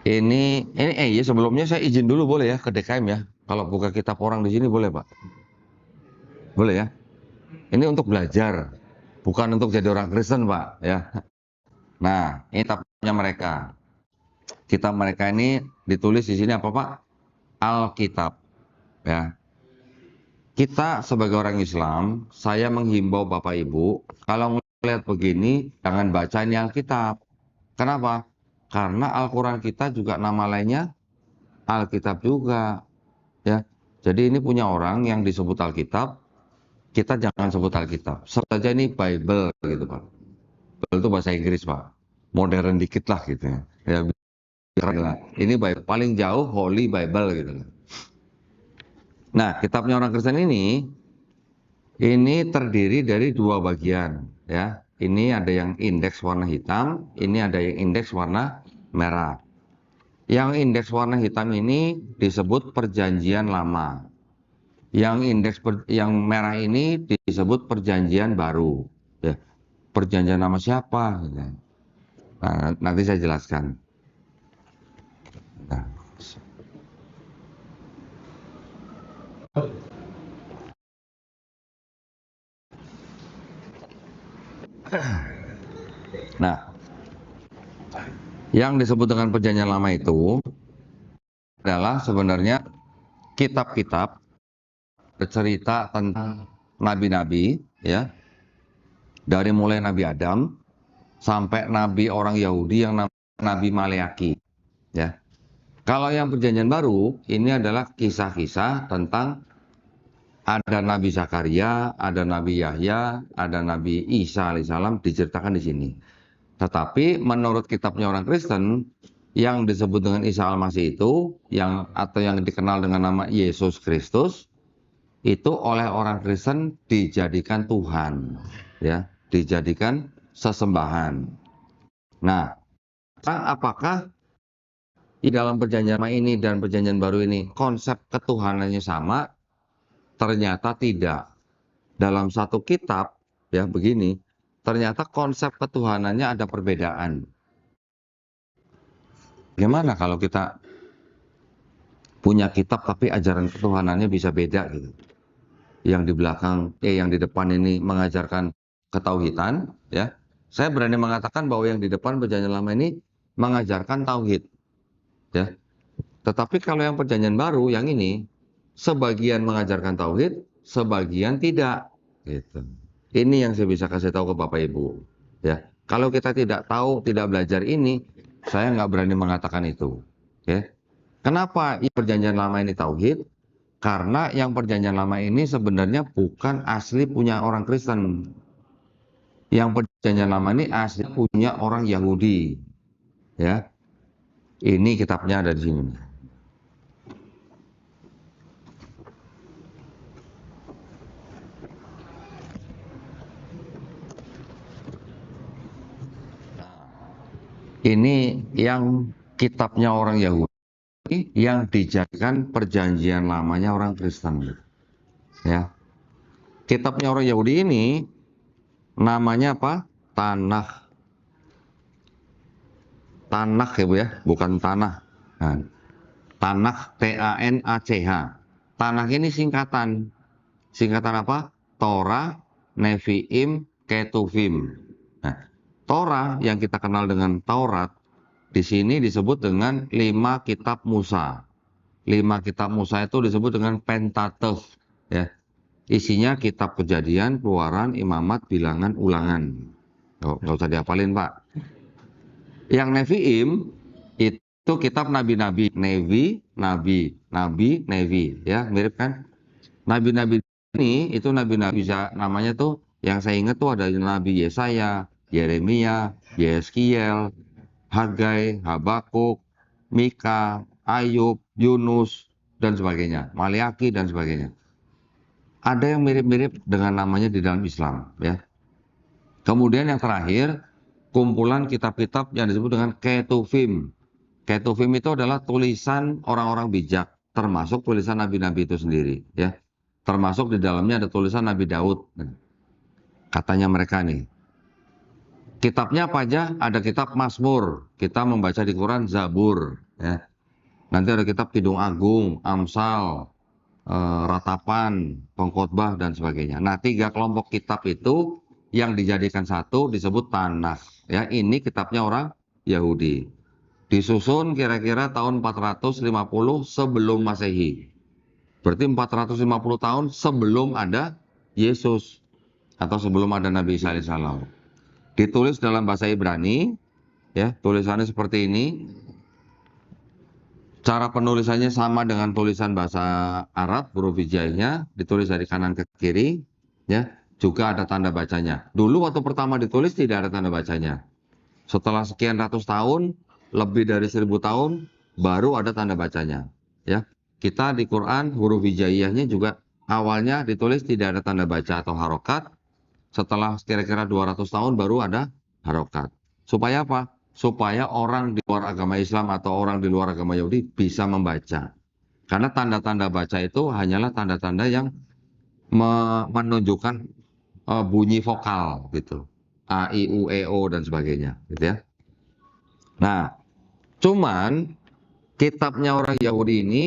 ini ya sebelumnya saya izin dulu boleh ya ke DKM ya. Kalau buka kitab orang di sini boleh Pak? Boleh ya. Ini untuk belajar, bukan untuk jadi orang Kristen Pak ya. Nah, ini kitabnya mereka. Kitab mereka ini ditulis di sini apa Pak? Alkitab ya. Kita sebagai orang Islam, saya menghimbau Bapak Ibu, kalau melihat begini, jangan baca ini Alkitab. Kenapa? Karena Al-Quran kita juga nama lainnya Alkitab juga. Ya, jadi ini punya orang yang disebut Alkitab, kita jangan sebut Alkitab. Sebut saja ini Bible gitu Pak. Bible itu bahasa Inggris Pak. Modern dikit lah gitu ya. Ya, ini Bible. Paling jauh Holy Bible gitu. Nah, kitabnya orang Kristen ini terdiri dari dua bagian ya. Ini ada yang indeks warna hitam, ini ada yang indeks warna merah. Yang indeks warna hitam ini disebut Perjanjian Lama. Yang yang merah ini disebut Perjanjian Baru. Ya, Perjanjian Lama siapa? Nah, nanti saya jelaskan. Nah. Nah, yang disebut dengan Perjanjian Lama itu adalah sebenarnya kitab-kitab bercerita tentang nabi-nabi ya, dari mulai Nabi Adam sampai nabi orang Yahudi yang Nabi Maleaki ya. Kalau yang Perjanjian Baru ini adalah kisah-kisah tentang ada Nabi Zakaria, ada Nabi Yahya, ada Nabi Isa alaihissalam diceritakan di sini. Tetapi menurut kitabnya orang Kristen yang disebut dengan Isa Al-Masih itu atau yang dikenal dengan nama Yesus Kristus itu oleh orang Kristen dijadikan Tuhan, ya, dijadikan sesembahan. Nah, apakah di dalam perjanjian lama ini dan perjanjian baru ini konsep ketuhanannya sama? Ternyata tidak. Dalam satu kitab, ya begini, ternyata konsep ketuhanannya ada perbedaan. Gimana kalau kita punya kitab tapi ajaran ketuhanannya bisa beda gitu? Yang di belakang, yang di depan ini mengajarkan ketauhidan, ya. Saya berani mengatakan bahwa yang di depan perjanjian lama ini mengajarkan tauhid, ya. Tetapi kalau yang perjanjian baru yang ini sebagian mengajarkan tauhid, sebagian tidak, gitu. Ini yang saya bisa kasih tahu ke Bapak Ibu, ya. Kalau kita tidak tahu, tidak belajar ini, saya nggak berani mengatakan itu, ya. Kenapa perjanjian lama ini tauhid? Karena yang perjanjian lama ini sebenarnya bukan asli punya orang Kristen. Yang perjanjian lama ini asli punya orang Yahudi. Ya, ini kitabnya ada di sini. Ini yang kitabnya orang Yahudi yang dijadikan perjanjian lamanya orang Kristen. Ya. Kitabnya orang Yahudi ini namanya apa? Tanakh. Tanakh ya Bu ya, bukan tanah. Nah, Tanakh, T-A-N-A-C-H. Tanakh ini singkatan. Singkatan apa? Torah, Nevi'im, Ketuvim. Nah, Torah yang kita kenal dengan Taurat di sini disebut dengan 5 kitab Musa. 5 kitab Musa itu disebut dengan Pentateuch, ya. Isinya kitab Kejadian, Keluaran, Imamat, Bilangan, Ulangan. Oh, nggak usah dihafalin Pak. Yang Nevi'im itu kitab nabi-nabi, Nevi, nabi, nabi, Nevi, ya mirip kan? Nabi-nabi ini itu nabi-nabi namanya tuh yang saya ingat tuh ada Nabi Yesaya, Yeremia, Yeskiel, Hagai, Habakuk, Mika, Ayub, Yunus dan sebagainya, Maliaki dan sebagainya. Ada yang mirip-mirip dengan namanya di dalam Islam, ya. Kemudian yang terakhir, kumpulan kitab-kitab yang disebut dengan Ketuvim. Ketuvim itu adalah tulisan orang-orang bijak, termasuk tulisan nabi-nabi itu sendiri, ya. Termasuk di dalamnya ada tulisan Nabi Daud. Katanya mereka nih, kitabnya apa aja? Ada kitab Mazmur, kita membaca di Quran Zabur, ya. Nanti ada kitab Kidung Agung, Amsal, Ratapan, Pengkhotbah dan sebagainya. Nah, 3 kelompok kitab itu yang dijadikan satu disebut Tanakh. Ya, ini kitabnya orang Yahudi. Disusun kira-kira tahun 450 sebelum Masehi. Berarti 450 tahun sebelum ada Yesus atau sebelum ada Nabi Isa alaihissalam. Ditulis dalam bahasa Ibrani, ya, tulisannya seperti ini. Cara penulisannya sama dengan tulisan bahasa Arab, huruf hijaiyahnya ditulis dari kanan ke kiri, ya. Juga ada tanda bacanya. Dulu waktu pertama ditulis tidak ada tanda bacanya. Setelah sekian ratus tahun, lebih dari 1000 tahun, baru ada tanda bacanya, ya. Kita di Quran huruf hijaiyahnya juga awalnya ditulis tidak ada tanda baca atau harokat. Setelah kira-kira 200 tahun baru ada harokat. Supaya apa? Supaya orang di luar agama Islam atau orang di luar agama Yahudi bisa membaca. Karena tanda-tanda baca itu hanyalah tanda-tanda yang menunjukkan bunyi vokal gitu. A, I, U, E, O dan sebagainya gitu ya. Nah, cuman kitabnya orang Yahudi ini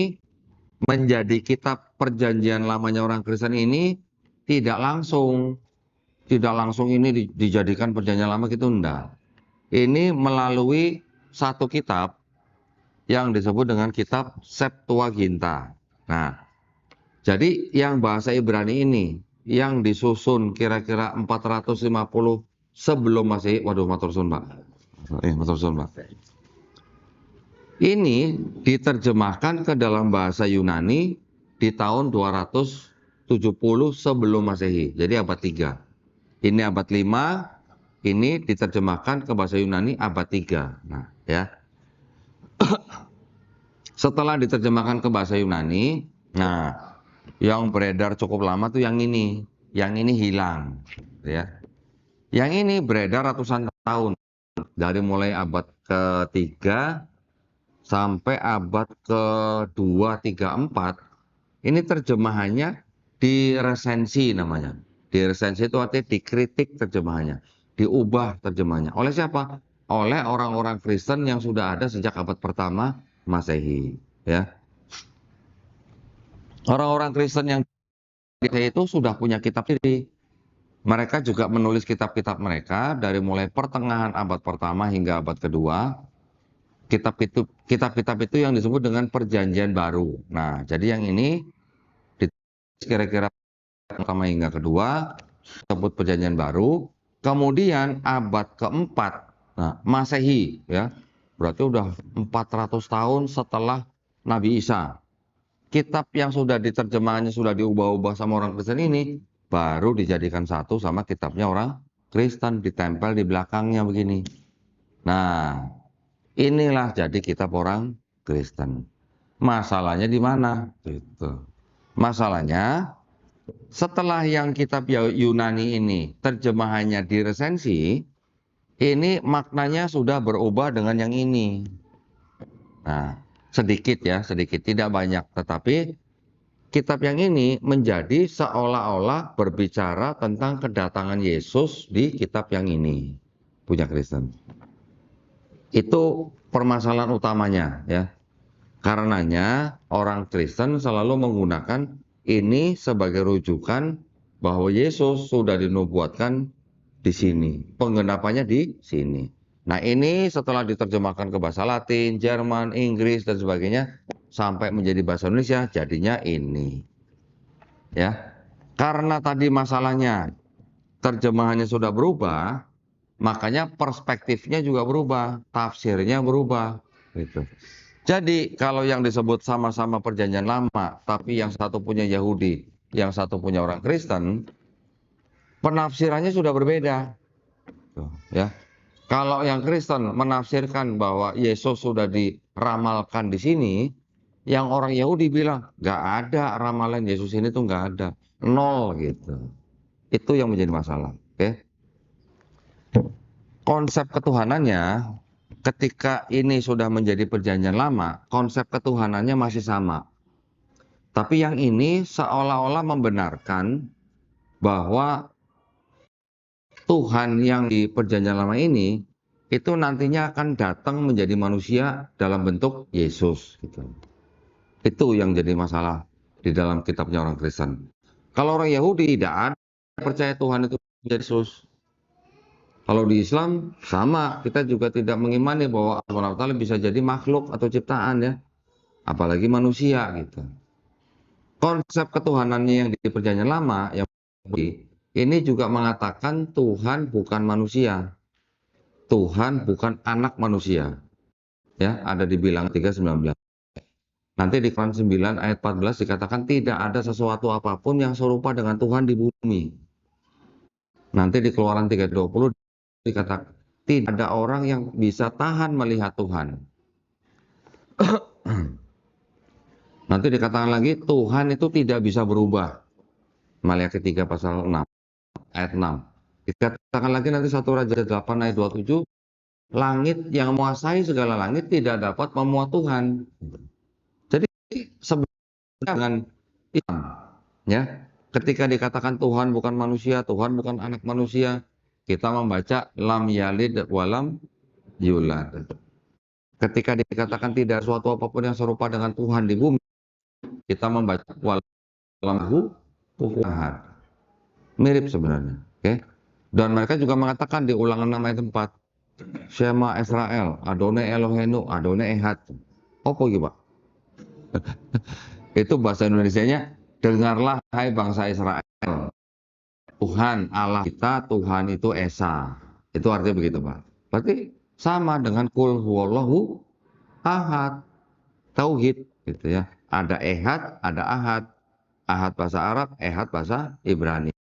menjadi kitab perjanjian lamanya orang Kristen ini tidak langsung. Tidak langsung ini dijadikan perjanjian lama gitu enggak. Ini melalui satu kitab yang disebut dengan kitab Septuaginta. Nah, jadi yang bahasa Ibrani ini yang disusun kira-kira 450 sebelum Masehi. Waduh, matur suwun, Pak. Matur suwun, Pak. Ini diterjemahkan ke dalam bahasa Yunani di tahun 270 sebelum Masehi. Jadi abad 3. Ini abad 5, ini diterjemahkan ke bahasa Yunani abad 3. Nah, ya. Setelah diterjemahkan ke bahasa Yunani, nah, yang beredar cukup lama tuh yang ini. Yang ini hilang, ya. Yang ini beredar ratusan tahun. Dari mulai abad ke-3 sampai abad ke-2, 3, 4. Ini terjemahannya diresensi namanya. Diresensi itu artinya dikritik terjemahannya, diubah terjemahannya. Oleh siapa? Oleh orang-orang Kristen yang sudah ada sejak abad pertama Masehi, ya. Orang-orang Kristen yang itu sudah punya kitab sendiri. Mereka juga menulis kitab-kitab mereka dari mulai pertengahan abad pertama hingga abad kedua. Kitab-kitab itu yang disebut dengan Perjanjian Baru. Nah, jadi yang ini kira-kira pertama hingga kedua disebut Perjanjian Baru. Kemudian abad keempat, nah, Masehi, ya, berarti udah 400 tahun setelah Nabi Isa. Kitab yang sudah diterjemahkannya sudah diubah-ubah sama orang Kristen ini baru dijadikan satu sama kitabnya orang Kristen, ditempel di belakangnya begini. Nah, inilah jadi kitab orang Kristen. Masalahnya di mana? Gitu. Masalahnya setelah yang kitab Yunani ini terjemahannya diresensi, ini maknanya sudah berubah dengan yang ini. Nah, sedikit ya, sedikit, tidak banyak, tetapi kitab yang ini menjadi seolah-olah berbicara tentang kedatangan Yesus di kitab yang ini, punya Kristen. Itu permasalahan utamanya, ya. Karenanya orang Kristen selalu menggunakan ini sebagai rujukan bahwa Yesus sudah dinubuatkan di sini, penggenapannya di sini. Nah, ini setelah diterjemahkan ke bahasa Latin, Jerman, Inggris dan sebagainya sampai menjadi bahasa Indonesia, jadinya ini. Ya. Karena tadi masalahnya terjemahannya sudah berubah, makanya perspektifnya juga berubah, tafsirnya berubah, gitu. Jadi kalau yang disebut sama-sama perjanjian lama, tapi yang satu punya Yahudi, yang satu punya orang Kristen, penafsirannya sudah berbeda. Tuh, ya. Kalau yang Kristen menafsirkan bahwa Yesus sudah diramalkan di sini, yang orang Yahudi bilang nggak ada ramalan Yesus ini tuh nggak ada, nol gitu. Itu yang menjadi masalah. Oke. Konsep ketuhanannya, ketika ini sudah menjadi perjanjian lama, konsep ketuhanannya masih sama. Tapi yang ini seolah-olah membenarkan bahwa Tuhan yang di perjanjian lama ini itu nantinya akan datang menjadi manusia dalam bentuk Yesus, gitu. Itu yang jadi masalah di dalam kitabnya orang Kristen. Kalau orang Yahudi tidak ada percaya Tuhan itu menjadi Yesus. Kalau di Islam sama, kita juga tidak mengimani bahwa Allah SWT bisa jadi makhluk atau ciptaan, ya, apalagi manusia, gitu. Konsep ketuhanannya yang di perjanjian lama yang ini juga mengatakan Tuhan bukan manusia. Tuhan bukan anak manusia. Ya, ada di Bilangan 3:19. Nanti di Quran 9 ayat 14 dikatakan tidak ada sesuatu apapun yang serupa dengan Tuhan di bumi. Nanti di Keluaran 3:20 dikatakan tidak ada orang yang bisa tahan melihat Tuhan. Nanti dikatakan lagi Tuhan itu tidak bisa berubah. Maliaki 3 pasal 6 ayat 6. Dikatakan lagi nanti 1 Raja 8 ayat 27, langit yang menguasai segala langit tidak dapat memuat Tuhan. Jadi sebenarnya dengan Islam, ya, ketika dikatakan Tuhan bukan manusia, Tuhan bukan anak manusia, kita membaca lam yalid walam yulad. Ketika dikatakan tidak suatu apapun yang serupa dengan Tuhan di bumi, kita membaca walam ahad. Mirip sebenarnya, oke? Dan mereka juga mengatakan di Ulangan 6 ayat 4, Shema Israel, Adonai Eloheinu, Adonai Ehad. Apa gitu, Pak? Itu bahasa Indonesianya, dengarlah hai bangsa Israel, Tuhan Allah kita, Tuhan itu Esa. Itu artinya begitu, Pak. Berarti sama dengan kul huwallahu ahad, tauhid, gitu ya. Ada ehad, ada ahad. Ahad bahasa Arab, ehad bahasa Ibrani.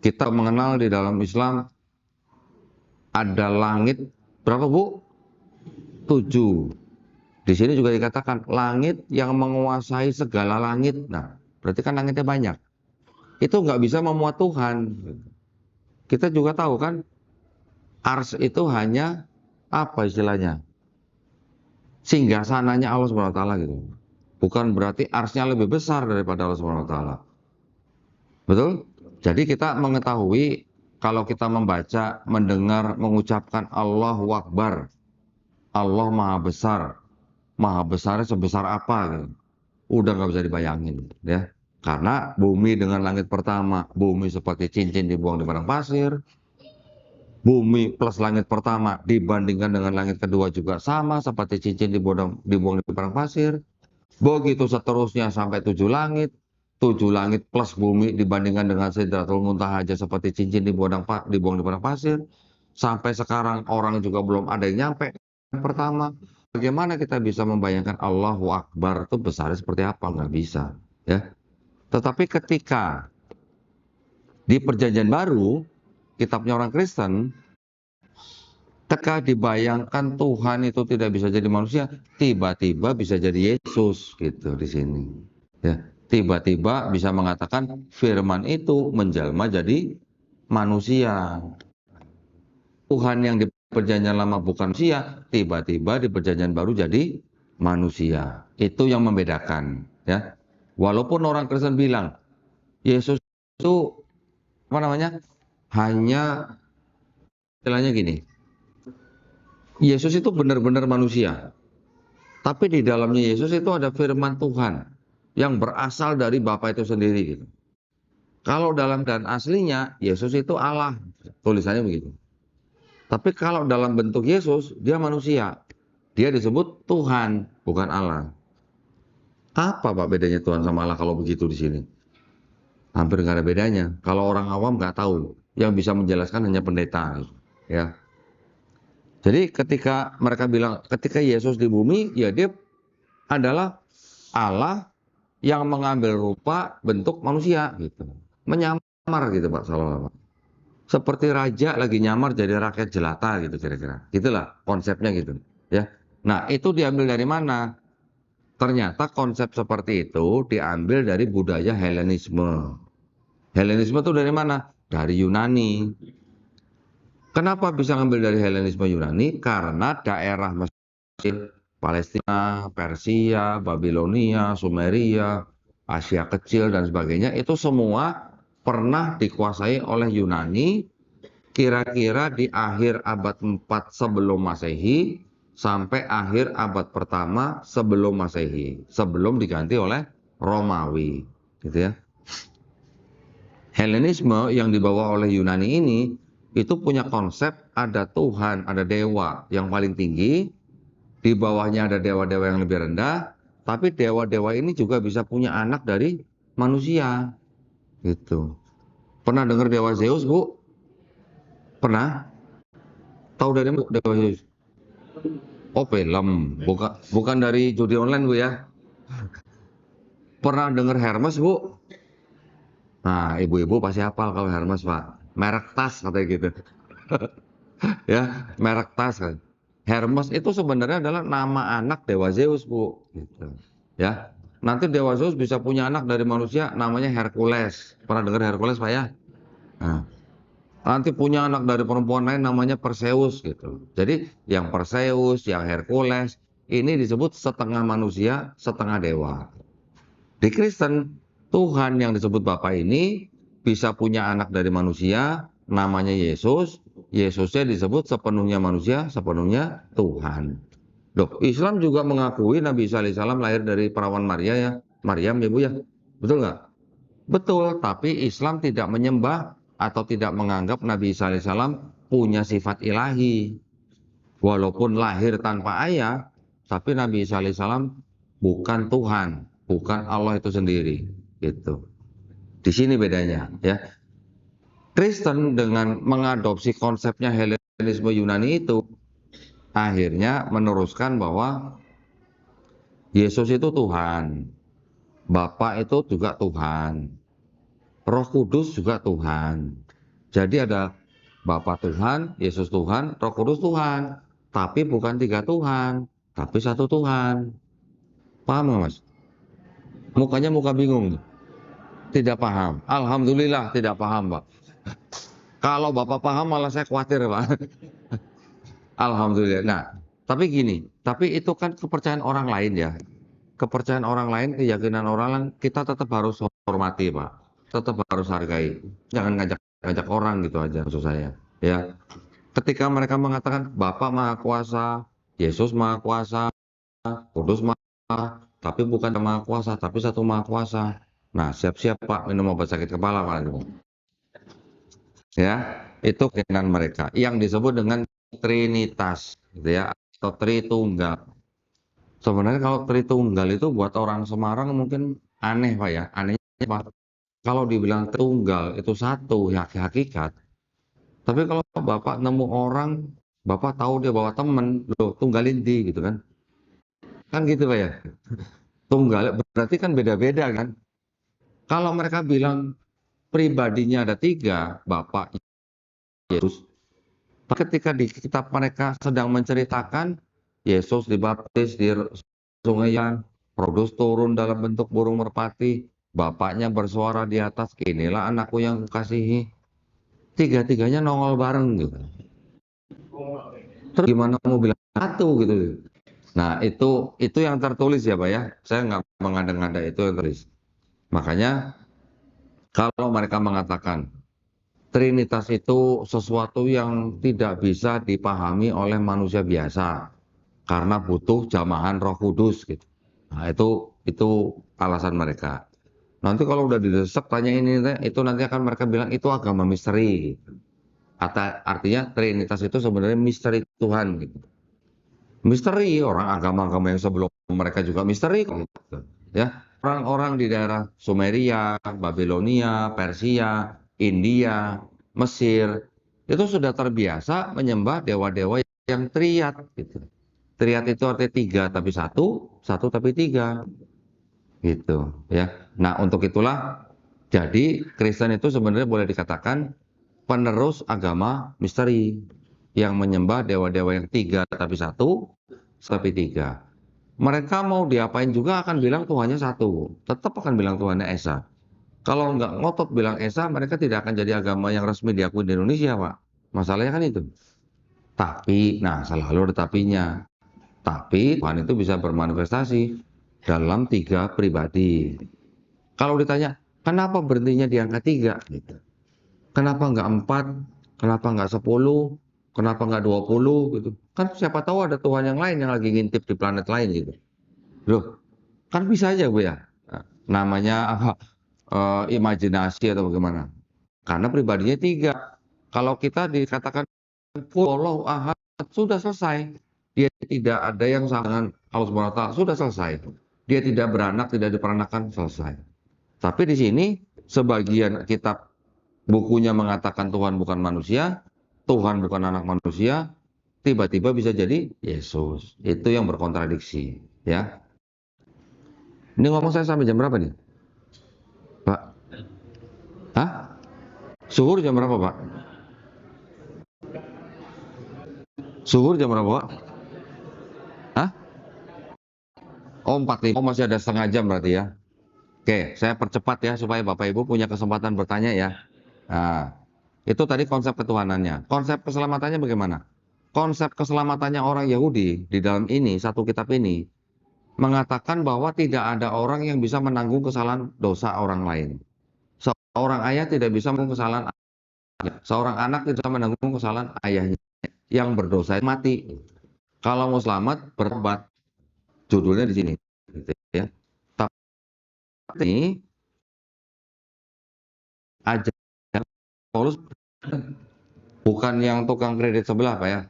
Kita mengenal di dalam Islam ada langit berapa, Bu? 7. Di sini juga dikatakan langit yang menguasai segala langit. Nah, berarti kan langitnya banyak. Itu nggak bisa memuat Tuhan. Kita juga tahu kan, ars itu hanya apa istilahnya? Singgasananya Allah SWT gitu. Bukan berarti arsnya lebih besar daripada Allah SWT. Betul? Jadi kita mengetahui kalau kita membaca, mendengar, mengucapkan Allahu Akbar, Allah Maha Besar. Maha besarnya sebesar apa gitu. Udah nggak bisa dibayangin, ya. Karena bumi dengan langit pertama, bumi seperti cincin dibuang di padang pasir. Bumi plus langit pertama dibandingkan dengan langit kedua juga sama seperti cincin dibuang di padang pasir. Begitu seterusnya sampai 7 langit. 7 langit plus bumi dibandingkan dengan Sidratul Muntaha aja seperti cincin dibuang di padang pasir. Sampai sekarang orang juga belum ada yang nyampe pertama. Bagaimana kita bisa membayangkan Allahu Akbar itu besarnya seperti apa? Nggak bisa, ya. Tetapi ketika di Perjanjian Baru, kitabnya orang Kristen, ketika dibayangkan Tuhan itu tidak bisa jadi manusia, tiba-tiba bisa jadi Yesus gitu di sini. Ya, tiba-tiba bisa mengatakan firman itu menjelma jadi manusia. Tuhan yang di Perjanjian Lama bukan manusia, tiba-tiba di Perjanjian Baru jadi manusia. Itu yang membedakan, ya. Walaupun orang Kristen bilang Yesus itu apa namanya? Hanya istilahnya gini. Yesus itu benar-benar manusia. Tapi di dalamnya Yesus itu ada firman Tuhan yang berasal dari Bapa itu sendiri gitu. Kalau dalam dan aslinya Yesus itu Allah, tulisannya begitu. Tapi kalau dalam bentuk Yesus, dia manusia. Dia disebut Tuhan, bukan Allah. Apa Pak bedanya Tuhan sama Allah kalau begitu di sini? Hampir nggak ada bedanya. Kalau orang awam nggak tahu, yang bisa menjelaskan hanya pendeta, ya. Jadi ketika mereka bilang, ketika Yesus di bumi, ya dia adalah Allah yang mengambil rupa bentuk manusia, gitu. Menyamar gitu Pak, salah Pak. Seperti raja lagi nyamar jadi rakyat jelata gitu kira-kira. Itulah konsepnya gitu, ya. Nah, itu diambil dari mana? Ternyata konsep seperti itu diambil dari budaya Helenisme. Helenisme itu dari mana? Dari Yunani. Kenapa bisa ngambil dari Helenisme Yunani? Karena daerah Mesir, Palestina, Persia, Babilonia, Sumeria, Asia Kecil dan sebagainya itu semua pernah dikuasai oleh Yunani kira-kira di akhir abad 4 sebelum Masehi sampai akhir abad pertama sebelum Masehi, sebelum diganti oleh Romawi, gitu ya. Helenisme yang dibawa oleh Yunani ini itu punya konsep ada Tuhan, ada dewa yang paling tinggi, di bawahnya ada dewa-dewa yang lebih rendah, tapi dewa-dewa ini juga bisa punya anak dari manusia, gitu. Pernah dengar dewa Zeus, Bu? Pernah? Tahu dari mana dewa Zeus? Oh, film, bukan dari judi online, Bu ya. Pernah dengar Hermes, Bu? Nah, ibu-ibu pasti hafal kalau Hermes, Pak. Merek tas katanya gitu. Ya, merek tas kan. Hermes itu sebenarnya adalah nama anak Dewa Zeus, Bu. Gitu. Ya. Nanti Dewa Zeus bisa punya anak dari manusia namanya Hercules. Pernah dengar Hercules, Pak ya? Nah, nanti punya anak dari perempuan lain namanya Perseus gitu. Jadi yang Perseus, yang Hercules ini disebut setengah manusia, setengah dewa. Di Kristen, Tuhan yang disebut Bapa ini bisa punya anak dari manusia, namanya Yesus. Yesusnya disebut sepenuhnya manusia, sepenuhnya Tuhan. Loh, Islam juga mengakui Nabi Isa alaihissalam lahir dari perawan Maria ya, Maryam ya Bu ya. Betul nggak? Betul, tapi Islam tidak menyembah atau tidak menganggap Nabi Isa alaihissalam punya sifat ilahi. Walaupun lahir tanpa ayah, tapi Nabi Isa alaihissalam bukan Tuhan, bukan Allah itu sendiri, gitu. Di sini bedanya, ya. Kristen dengan mengadopsi konsepnya Helenisme Yunani itu, akhirnya meneruskan bahwa Yesus itu Tuhan, Bapa itu juga Tuhan, Roh Kudus juga Tuhan. Jadi ada Bapa Tuhan, Yesus Tuhan, Roh Kudus Tuhan, tapi bukan tiga Tuhan, tapi satu Tuhan. Paham nggak Mas? Mukanya muka bingung. Tidak paham. Alhamdulillah tidak paham, Pak. Kalau Bapak paham malah saya khawatir, Pak. Alhamdulillah. Nah, tapi gini, tapi itu kan kepercayaan orang lain ya. Kepercayaan orang lain, keyakinan orang lain, kita tetap harus hormati, Pak. Tetap harus hargai. Jangan ngajak-ngajak orang gitu aja maksud saya. Ya. Ketika mereka mengatakan Bapak Maha Kuasa, Yesus Maha Kuasa, Kudus Maha, tapi bukan Maha Kuasa, tapi satu Maha Kuasa. Nah, siap-siap Pak minum obat sakit kepala Pak. Ya, itu keyakinan mereka yang disebut dengan Trinitas, gitu ya, atau Tritunggal. Sebenarnya kalau Tritunggal itu buat orang Semarang mungkin aneh Pak ya. Anehnya Pak, kalau dibilang Tritunggal itu satu ya hakikat. Tapi kalau Bapak nemu orang, Bapak tahu dia bawa temen, loh tunggalin di gitu kan. Kan gitu Pak ya. Tunggal berarti kan beda-beda kan. Kalau mereka bilang pribadinya ada tiga, Bapak Yesus. Ketika di kitab mereka sedang menceritakan Yesus dibaptis di sungai yang Rodus turun dalam bentuk burung merpati, bapaknya bersuara di atas, inilah anakku yang kukasihi. Tiga-tiganya nongol bareng gitu. Terus gimana mau bilang satu gitu. Nah, itu yang tertulis ya, Pak ya. Saya nggak mengada-ngada, itu yang tertulis. Makanya kalau mereka mengatakan Trinitas itu sesuatu yang tidak bisa dipahami oleh manusia biasa karena butuh jamahan Roh Kudus gitu. Nah, itu alasan mereka. Nanti kalau udah didesak tanya ini itu nanti akan mereka bilang itu agama misteri gitu. Artinya Trinitas itu sebenarnya misteri Tuhan gitu. Misteri orang agama-agama yang sebelum mereka juga misteri gitu. Ya, orang-orang di daerah Sumeria, Babilonia, Persia, India, Mesir itu sudah terbiasa menyembah dewa-dewa yang triad gitu. Triad itu artinya tiga tapi satu, satu tapi tiga gitu ya. Nah, untuk itulah jadi Kristen itu sebenarnya boleh dikatakan penerus agama misteri yang menyembah dewa-dewa yang tiga tapi satu, tapi tiga. Mereka mau diapain juga akan bilang Tuhannya satu, tetap akan bilang Tuhannya Esa. Kalau nggak ngotot bilang Esa, mereka tidak akan jadi agama yang resmi diakui di Indonesia, Pak. Masalahnya kan itu. Tapi, nah selalu ada tapinya. Tapi Tuhan itu bisa bermanifestasi dalam tiga pribadi. Kalau ditanya, kenapa berhentinya di angka tiga? Gitu. Kenapa nggak 4? Kenapa nggak 10? Kenapa nggak 20? Gitu. Kan siapa tahu ada Tuhan yang lain yang lagi ngintip di planet lain gitu. Loh, kan bisa aja Bu ya. Namanya apa? Imajinasi atau bagaimana. Karena pribadinya tiga. Kalau kita dikatakan Allah Ahad sudah selesai. Dia tidak ada yang sama dengan Allah Subhanahu wa taala, sudah selesai. Dia tidak beranak, tidak diperanakan, selesai. Tapi di sini sebagian kitab bukunya mengatakan Tuhan bukan manusia, Tuhan bukan anak manusia, tiba-tiba bisa jadi Yesus. Itu yang berkontradiksi, ya. Ini ngomong saya sampai jam berapa nih, Pak? Hah? Suhur jam berapa, Pak? Suhur jam berapa, Pak? Hah? Oh, 45. Oh, masih ada setengah jam berarti ya. Oke, saya percepat ya supaya Bapak Ibu punya kesempatan bertanya ya. Nah, itu tadi konsep ketuhanannya. Konsep keselamatannya bagaimana? Konsep keselamatannya orang Yahudi di dalam ini, satu kitab ini, mengatakan bahwa tidak ada orang yang bisa menanggung kesalahan dosa orang lain. Seorang ayah tidak bisa menanggung kesalahan ayah. Seorang anak tidak bisa menanggung kesalahan ayahnya. Yang berdosa mati. Kalau mau selamat, bertobat. Judulnya di sini. Gitu ya. Tapi ajaran Paulus bukan yang tukang kredit sebelah, Pak ya.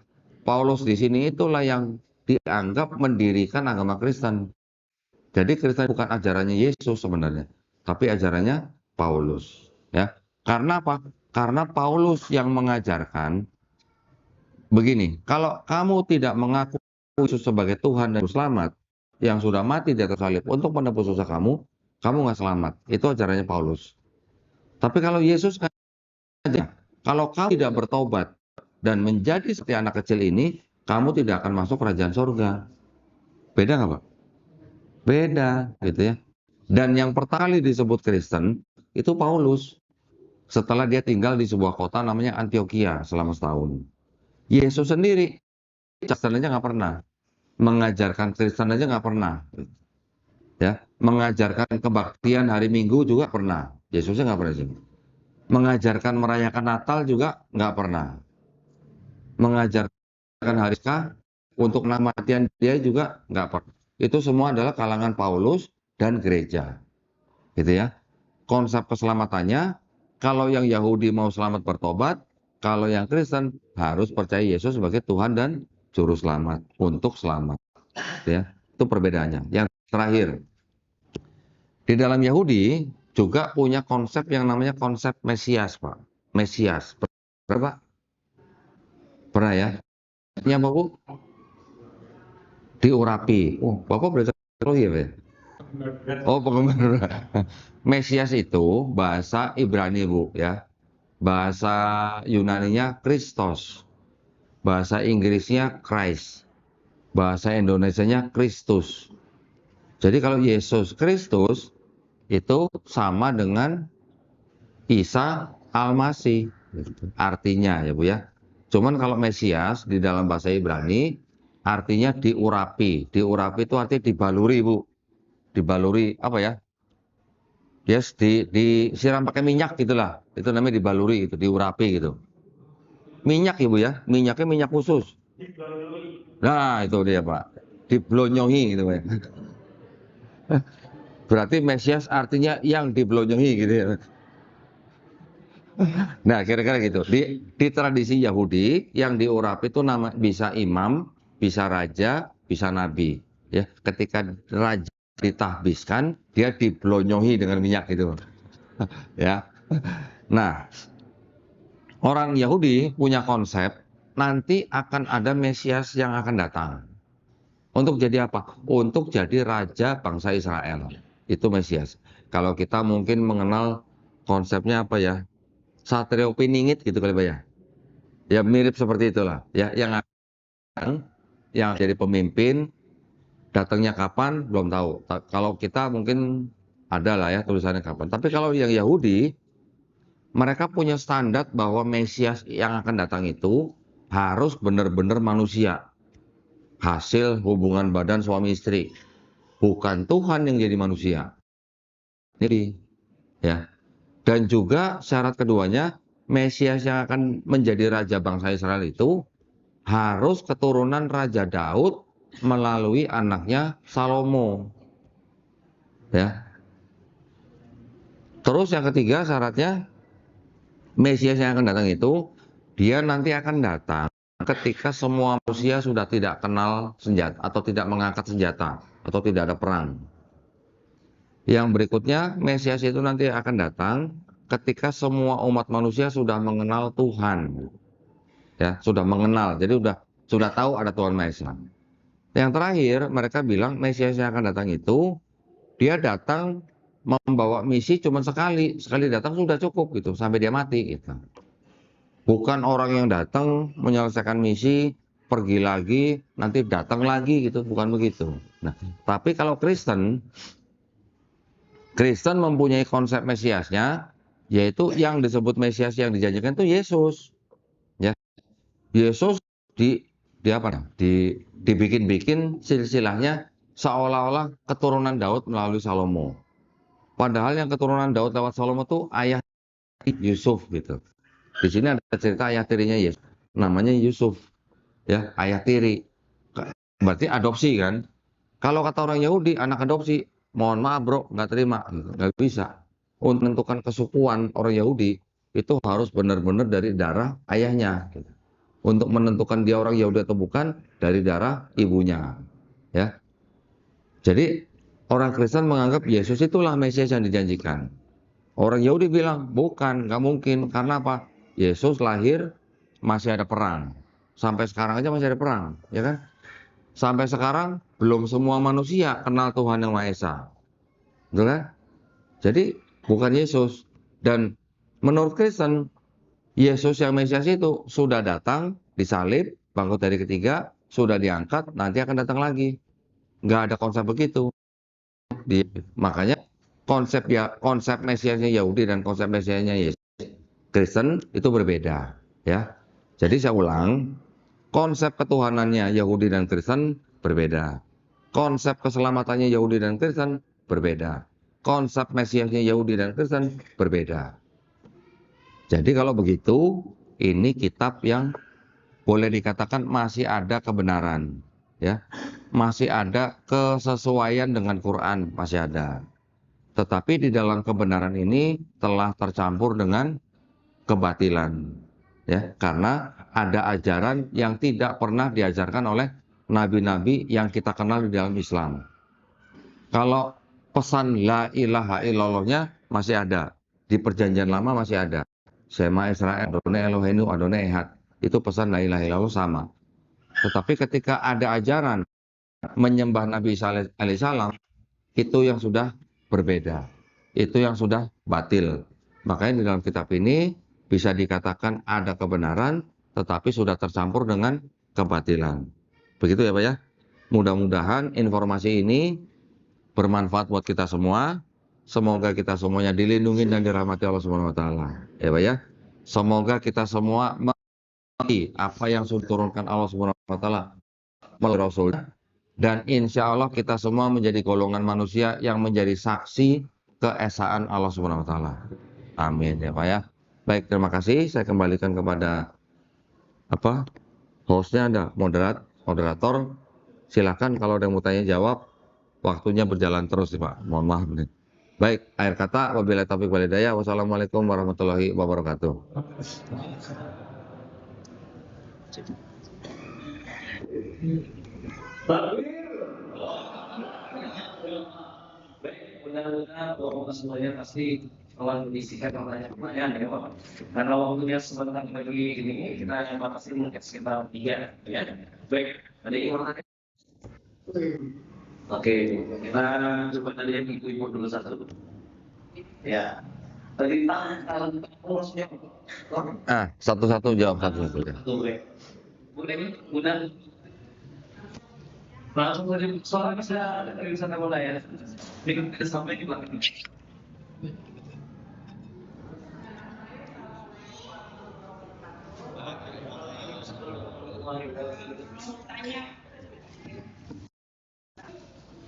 Paulus di sini itulah yang dianggap mendirikan agama Kristen. Jadi Kristen bukan ajarannya Yesus sebenarnya, tapi ajarannya Paulus, ya. Karena apa? Karena Paulus yang mengajarkan begini, kalau kamu tidak mengaku Yesus sebagai Tuhan dan Juru Selamat yang sudah mati di atas salib untuk menebus dosa kamu, kamu nggak selamat. Itu ajarannya Paulus. Tapi kalau Yesus aja, kalau kamu tidak bertobat dan menjadi seperti anak kecil ini, kamu tidak akan masuk kerajaan surga. Beda nggak, Pak? Beda, gitu ya. Dan yang pertama kali disebut Kristen itu Paulus. Setelah dia tinggal di sebuah kota namanya Antioquia selama setahun. Yesus sendiri Kristen aja nggak pernah. Mengajarkan Kristen aja nggak pernah. Ya, mengajarkan kebaktian hari Minggu juga pernah. Yesusnya nggak pernah sih. Mengajarkan merayakan Natal juga nggak pernah. Mengajarkan hari untuk kematian dia juga nggak pernah. Itu semua adalah kalangan Paulus dan gereja. Gitu ya. Konsep keselamatannya, kalau yang Yahudi mau selamat bertobat, kalau yang Kristen harus percaya Yesus sebagai Tuhan dan Juru Selamat untuk selamat. Ya, itu perbedaannya. Yang terakhir, di dalam Yahudi juga punya konsep yang namanya konsep Mesias, Pak. Mesias. Berapa? Pernah ya? Ini apa, Bu? Diurapi. Oh, Bapak belajar teologi ya, Pak ya? Oh, penggemar. Mesias itu bahasa Ibrani, Bu, ya. Bahasa Yunaninya Christos. Bahasa Inggrisnya Christ. Bahasa Indonesianya Kristus. Jadi kalau Yesus Kristus itu sama dengan Isa Al-Masih. Artinya ya Bu ya. Cuman kalau Mesias di dalam bahasa Ibrani artinya diurapi. Diurapi itu artinya dibaluri, Bu. Dibaluri apa ya? Yes, disiram pakai minyak gitulah. Itu namanya dibaluri gitu, diurapi gitu. Minyak ya, Bu ya. Minyaknya minyak khusus. Nah, itu dia, Pak. Diblonyohi gitu, Pak. Berarti Mesias artinya yang diblonyohi gitu ya. Nah, kira-kira gitu. Di tradisi Yahudi yang diurapi itu nama bisa imam, bisa raja, bisa nabi. Ya, ketika raja ditahbiskan, dia diblonyohi dengan minyak gitu. Ya. Nah, orang Yahudi punya konsep nanti akan ada Mesias yang akan datang. Untuk jadi apa? Untuk jadi raja bangsa Israel. Itu Mesias. Kalau kita mungkin mengenal konsepnya apa ya? Satrio Piningit gitu kali Pak ya. Ya mirip seperti itulah. Ya yang jadi pemimpin, datangnya kapan belum tahu. Kalau kita mungkin ada lah ya tulisannya kapan. Tapi kalau yang Yahudi, mereka punya standar bahwa Mesias yang akan datang itu harus benar-benar manusia. Hasil hubungan badan suami istri. Bukan Tuhan yang jadi manusia. Jadi, ya. Dan juga syarat keduanya, Mesias yang akan menjadi raja bangsa Israel itu harus keturunan Raja Daud melalui anaknya Salomo. Ya. Terus yang ketiga syaratnya, Mesias yang akan datang itu, dia nanti akan datang ketika semua manusia sudah tidak kenal senjata atau tidak mengangkat senjata atau tidak ada perang. Yang berikutnya, Mesias itu nanti akan datang ketika semua umat manusia sudah mengenal Tuhan. Ya, sudah mengenal. Jadi sudah tahu ada Tuhan Maha Esa. Yang terakhir, mereka bilang Mesias yang akan datang itu dia datang membawa misi cuma sekali. Sekali datang sudah cukup gitu sampai dia mati gitu. Bukan orang yang datang menyelesaikan misi, pergi lagi, nanti datang lagi gitu, bukan begitu. Nah, tapi kalau Kristen mempunyai konsep Mesiasnya, yaitu yang disebut Mesias yang dijanjikan itu Yesus. Ya, Yesus di apa? Dibikin-bikin silsilahnya seolah-olah keturunan Daud melalui Salomo. Padahal yang keturunan Daud lewat Salomo itu ayah Yusuf gitu. Di sini ada cerita ayah tirinya Yesus, namanya Yusuf. Ya, ayah tiri. Berarti adopsi kan? Kalau kata orang Yahudi, anak adopsi, mohon maaf bro, nggak terima, gitu. Nggak bisa. Untuk menentukan kesukuan orang Yahudi, itu harus benar-benar dari darah ayahnya. Gitu. Untuk menentukan dia orang Yahudi atau bukan, dari darah ibunya. Ya. Jadi, orang Kristen menganggap Yesus itulah Mesias yang dijanjikan. Orang Yahudi bilang, bukan, nggak mungkin. Karena apa? Yesus lahir, masih ada perang. Sampai sekarang aja masih ada perang, ya kan? Sampai sekarang belum semua manusia kenal Tuhan yang Maha Esa. Betul kan? Jadi bukan Yesus. Dan menurut Kristen, Yesus yang Mesias itu sudah datang, disalib, bangkit dari ketiga, sudah diangkat, nanti akan datang lagi. Nggak ada konsep begitu. Makanya konsep Mesiasnya Yahudi dan konsep Mesiasnya Yesus Kristen itu berbeda. Ya. Jadi saya ulang, konsep ketuhanannya Yahudi dan Kristen berbeda. Konsep keselamatannya Yahudi dan Kristen berbeda. Konsep Mesiasnya Yahudi dan Kristen berbeda. Jadi kalau begitu, ini kitab yang boleh dikatakan masih ada kebenaran, ya, masih ada kesesuaian dengan Quran, masih ada. Tetapi di dalam kebenaran ini telah tercampur dengan kebatilan, ya, karena ada ajaran yang tidak pernah diajarkan oleh nabi-nabi yang kita kenal di dalam Islam. Kalau pesan la ilaha illallahnya masih ada, di perjanjian lama masih ada. Shema Israel, Adonai Eloheinu, Adonai Ehad. Itu pesan la ilaha illallah sama. Tetapi ketika ada ajaran menyembah Nabi Isa alaihissalam, itu yang sudah berbeda. Itu yang sudah batil. Makanya di dalam kitab ini bisa dikatakan ada kebenaran, tetapi sudah tercampur dengan kebatilan. Begitu ya Pak ya. Mudah-mudahan informasi ini bermanfaat buat kita semua. Semoga kita semuanya dilindungi dan dirahmati Allah Subhanahu wa taala. Ya Pak ya. Semoga kita semua mengerti apa yang sudah diturunkan Allah Subhanahu wa taala melalui Rasul, dan insya Allah kita semua menjadi golongan manusia yang menjadi saksi keesaan Allah Subhanahu Wa Taala. Amin ya Pak ya. Baik, terima kasih. Saya kembalikan kepada hostnya, ada moderator. Silakan kalau ada yang mau tanya jawab. Waktunya berjalan terus nih Pak. Mohon maaf nih. Baik, akhir kata wabillahi taufiq wal hidayah. Wassalamualaikum warahmatullahi wabarakatuh. Mudah-mudahan semuanya pasti akan diisikan pertanyaan-pertanyaan ya Pak. Karena waktunya sebentar lagi ini kita yang batasi mungkin sekitar 3 ya. Baik, ada yang mau tanya? Oke, kita coba tadi yang ibu-ibu dulu satu. Ya. Tadi tangan maksudnya. Satu-satu jawab satu-satu. Mudah. Langsung dari soalnya bisa mulai ya. Ini kita sampai di belakang.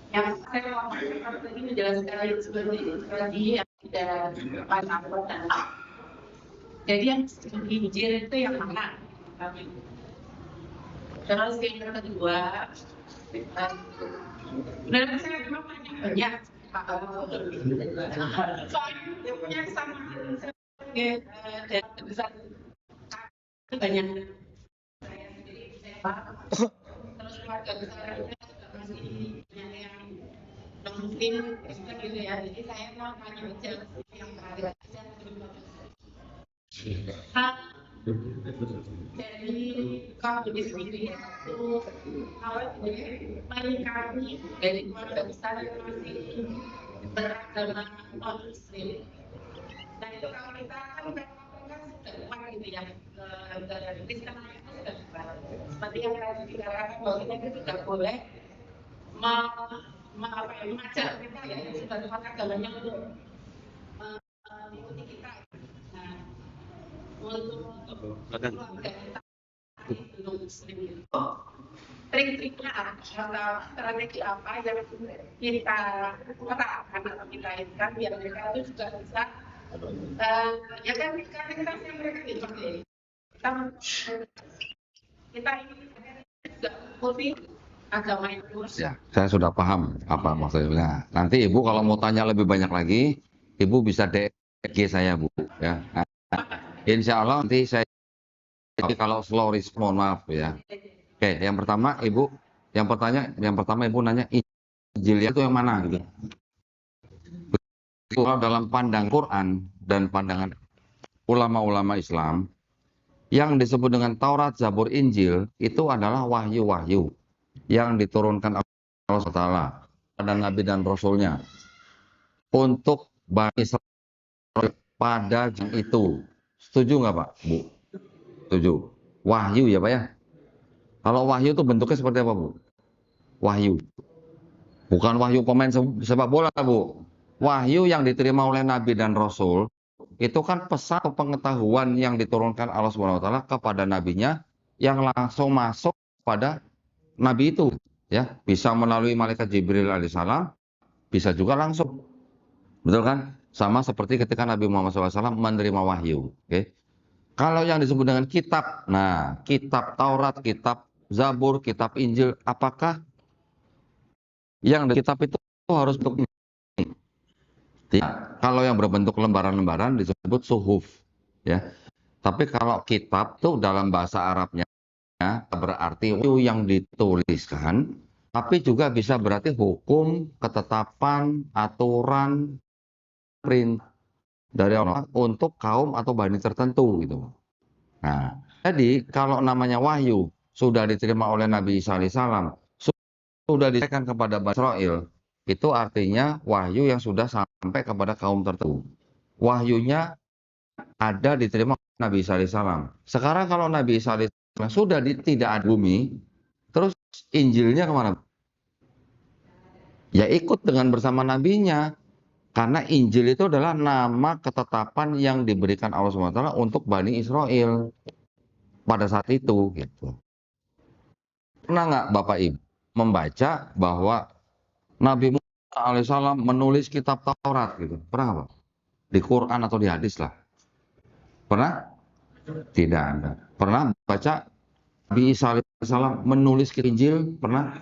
Yang saya mau tadi menjelaskan seperti yang tidak pasang dan jadi yang Injil itu yang mana? Terus yang kedua, dan saya memang banyak soalnya punya kesamaan sebagai dan besar banyak saya sendiri terus keluarga besar masih banyak yang non-muslim gitu ya, jadi saya mau tanya aja yang terakhir aja jadi kalau di sini itu awal menyikapi dari keluarga besar yang masih beragama non-muslim. Nah itu kalau kita kan sudah kuat gitu ya, Kristen itu sudah kuat. Seperti yang tadi dikatakan bahwa kita tidak boleh mengajak kita ya yang sudah kuat agamanya untuk mengikuti kita. Nah, untuk keluarga kita belum muslim itu trik-triknya atau strategi apa yang kita terapkan atau kita inginkan biar mereka itu juga bisa ya kan kita yang mereka dipakai kita ini juga multi agama itu Ya, saya sudah paham apa maksudnya. Nanti Ibu kalau mau tanya lebih banyak lagi, Ibu bisa DG saya Bu ya. Nah, insya Allah nanti saya kalau slow respon, maaf ya. Oke, yang pertama Ibu, yang pertama Ibu nanya Injil itu yang mana gitu. Kalau dalam pandang Quran dan pandangan ulama-ulama Islam, yang disebut dengan Taurat, Zabur, Injil itu adalah wahyu-wahyu yang diturunkan Allah Taala pada Nabi dan Rasulnya untuk Bani Israel pada jam itu. Setuju nggak Pak, Bu? Setuju. Wahyu ya Pak ya. Kalau wahyu itu bentuknya seperti apa Bu? Wahyu. Bukan wahyu pemain sepak bola Bu. Wahyu yang diterima oleh Nabi dan Rasul itu kan pesan atau pengetahuan yang diturunkan Allah Subhanahu Wa Taala kepada nabinya yang langsung masuk pada Nabi itu, ya bisa melalui malaikat Jibril alaihissalam, bisa juga langsung, betul kan? Sama seperti ketika Nabi Muhammad SAW menerima wahyu. Oke? Kalau yang disebut dengan kitab, nah kitab Taurat, kitab Zabur, kitab Injil, apakah yang di kitab itu harus bentuk kalau yang berbentuk lembaran-lembaran disebut suhuf, ya. Tapi kalau kitab tuh dalam bahasa Arabnya berarti itu yang dituliskan, tapi juga bisa berarti hukum, ketetapan, aturan, perintah dari Allah untuk kaum atau bani tertentu gitu. Nah, jadi kalau namanya wahyu sudah diterima oleh Nabi Isa alaihissalam, sudah disampaikan kepada Bani Israel, itu artinya wahyu yang sudah sampai kepada kaum tertentu. Wahyunya ada diterima oleh Nabi Isa alaihissalam. Sekarang kalau Nabi Isa alaihissalam sudah tidak ada bumi, terus Injilnya kemana? Ya ikut dengan bersama nabinya. Karena Injil itu adalah nama ketetapan yang diberikan Allah SWT untuk Bani Israel pada saat itu gitu. Pernah nggak Bapak Ibu membaca bahwa Nabi Musa alaihissalam menulis kitab Taurat gitu? Pernah nggak, Pak? Di Quran atau di hadis lah? Pernah? Tidak ada. Pernah baca Nabi Isa alaihissalam menulis kitab Injil? Pernah?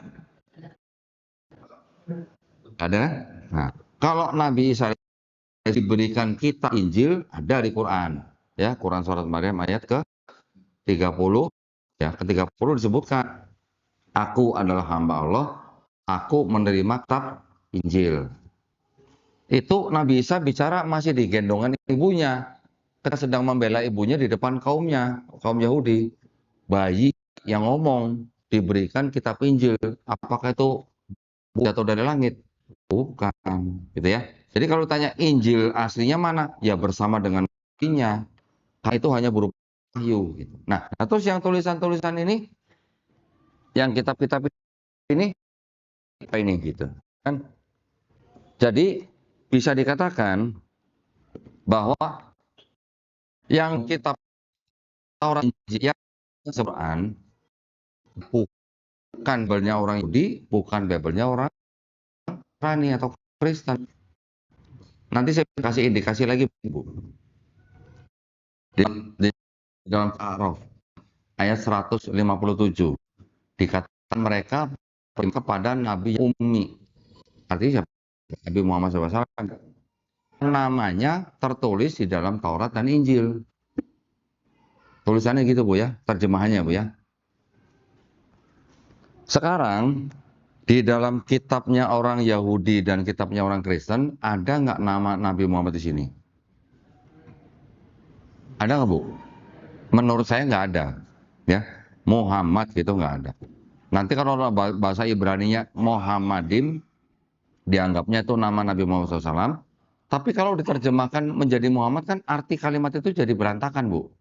Ada? Nah, kalau Nabi Isa diberikan kitab Injil, ada di Quran. Ya, Quran surat Maryam ayat ke-30. Ya, ke-30 disebutkan, aku adalah hamba Allah, aku menerima kitab Injil. Itu Nabi Isa bicara masih di gendongan ibunya. Ketika sedang membela ibunya di depan kaumnya, kaum Yahudi. Bayi yang ngomong diberikan kitab Injil. Apakah itu jatuh dari langit? Bukan, gitu ya. Jadi kalau tanya Injil aslinya mana? Ya bersama dengan nabinya. Itu hanya berupa wahyu gitu. Nah, terus yang tulisan-tulisan ini, yang kitab-kitab ini apa ini gitu kan? Jadi bisa dikatakan bahwa yang kitab Taurat Injil yang Quran bukan Bible-nya orang Yahudi, bukan Bible-nya orang Nasrani atau Kristen. Nanti saya kasih indikasi lagi, Bu. Di dalam Al-A'raf ayat 157 dikatakan mereka kepada Nabi Ummi. Artinya siapa? Nabi Muhammad SAW. Namanya tertulis di dalam Taurat dan Injil. Tulisannya gitu, Bu ya, terjemahannya, Bu ya. Sekarang di dalam kitabnya orang Yahudi dan kitabnya orang Kristen, ada nggak nama Nabi Muhammad di sini? Ada nggak, Bu? Menurut saya nggak ada, ya. Muhammad gitu nggak ada. Nanti kalau bahasa Ibraninya Muhammadim, dianggapnya itu nama Nabi Muhammad SAW. Tapi kalau diterjemahkan menjadi Muhammad kan arti kalimat itu jadi berantakan, Bu.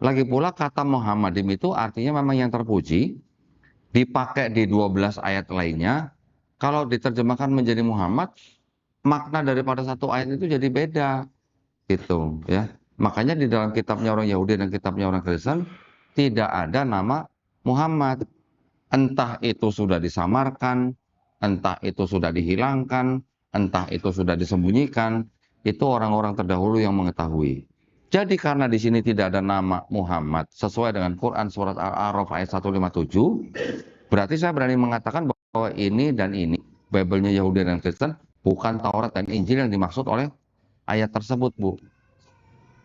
Lagi pula kata Muhammadim itu artinya memang yang terpuji, dipakai di 12 ayat lainnya. Kalau diterjemahkan menjadi Muhammad, makna daripada satu ayat itu jadi beda, gitu ya. Makanya di dalam kitabnya orang Yahudi dan kitabnya orang Kristen tidak ada nama Muhammad. Entah itu sudah disamarkan, entah itu sudah dihilangkan, entah itu sudah disembunyikan, itu orang-orang terdahulu yang mengetahui. Jadi karena di sini tidak ada nama Muhammad sesuai dengan Quran surat Al-A'raf ayat 157, berarti saya berani mengatakan bahwa ini dan ini, Bible-nya Yahudi dan Kristen, bukan Taurat dan Injil yang dimaksud oleh ayat tersebut, Bu.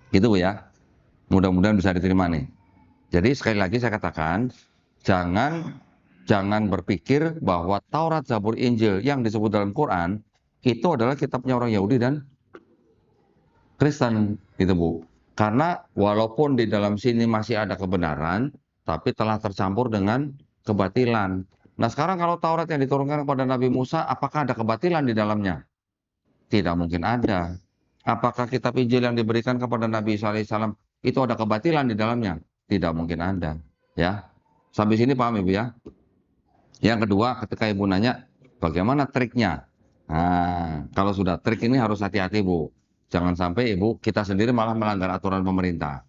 Gitu, Bu ya. Mudah-mudahan bisa diterima nih. Jadi sekali lagi saya katakan, jangan berpikir bahwa Taurat, Zabur, Injil yang disebut dalam Quran itu adalah kitabnya orang Yahudi dan Kristen, gitu, Bu. Karena walaupun di dalam sini masih ada kebenaran, tapi telah tercampur dengan kebatilan. Nah, sekarang kalau Taurat yang diturunkan kepada Nabi Musa, apakah ada kebatilan di dalamnya? Tidak mungkin ada. Apakah kitab Injil yang diberikan kepada Nabi Isa alaihissalam itu ada kebatilan di dalamnya? Tidak mungkin ada. Ya, sampai sini paham, Ibu ya? Yang kedua, ketika Ibu nanya, bagaimana triknya? Nah, kalau sudah trik ini harus hati-hati, Bu. Jangan sampai Ibu, kita sendiri malah melanggar aturan pemerintah.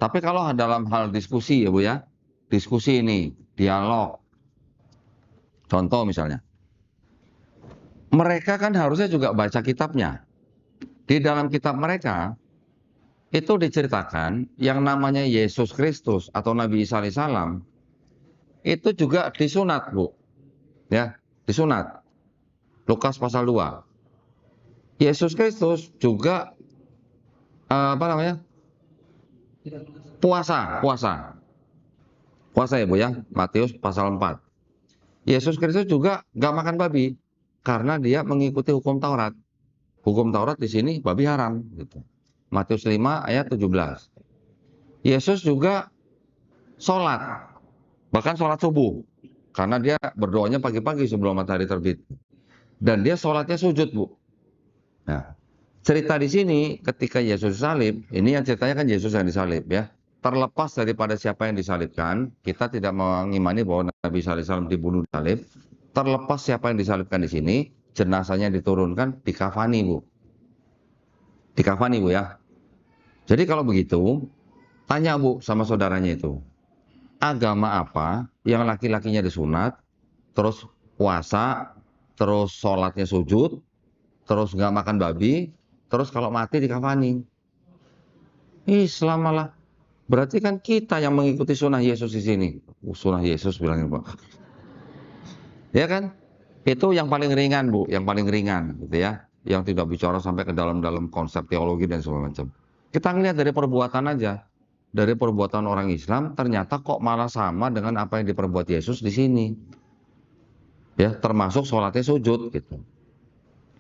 Tapi kalau dalam hal diskusi, ya Bu ya, diskusi ini, dialog. Contoh misalnya, mereka kan harusnya juga baca kitabnya. Di dalam kitab mereka, itu diceritakan yang namanya Yesus Kristus atau Nabi Isa alaihissalam, itu juga disunat, Bu. Ya, disunat. Lukas pasal 2. Yesus Kristus juga puasa ya, Bu ya. Matius pasal 4. Yesus Kristus juga nggak makan babi karena dia mengikuti hukum Taurat. Hukum Taurat di sini babi haram gitu. Matius 5 ayat 17. Yesus juga sholat, bahkan sholat subuh, karena dia berdoanya pagi-pagi sebelum matahari terbit. Dan dia sholatnya sujud, Bu. Nah, cerita di sini ketika Yesus disalib, ini yang ceritanya kan Yesus yang disalib ya. Terlepas daripada siapa yang disalibkan, kita tidak mengimani bahwa Nabi SAW dibunuh disalib. Terlepas siapa yang disalibkan di sini, jenazahnya diturunkan, dikafani, Bu. Dikafani, Bu ya. Jadi kalau begitu, tanya, Bu, sama saudaranya itu. agama apa yang laki-lakinya disunat, terus puasa, terus sholatnya sujud, terus nggak makan babi, terus kalau mati dikafani. Islam malah. Berarti kan kita yang mengikuti sunnah Yesus di sini. Sunnah Yesus bilangin Pak. Ya kan? Itu yang paling ringan Bu, yang paling ringan gitu ya. Yang tidak bicara sampai ke dalam-dalam konsep teologi dan segala macam. Kita ngelihat dari perbuatan aja. Dari perbuatan orang Islam ternyata kok malah sama dengan apa yang diperbuat Yesus di sini. Ya, termasuk sholatnya sujud gitu.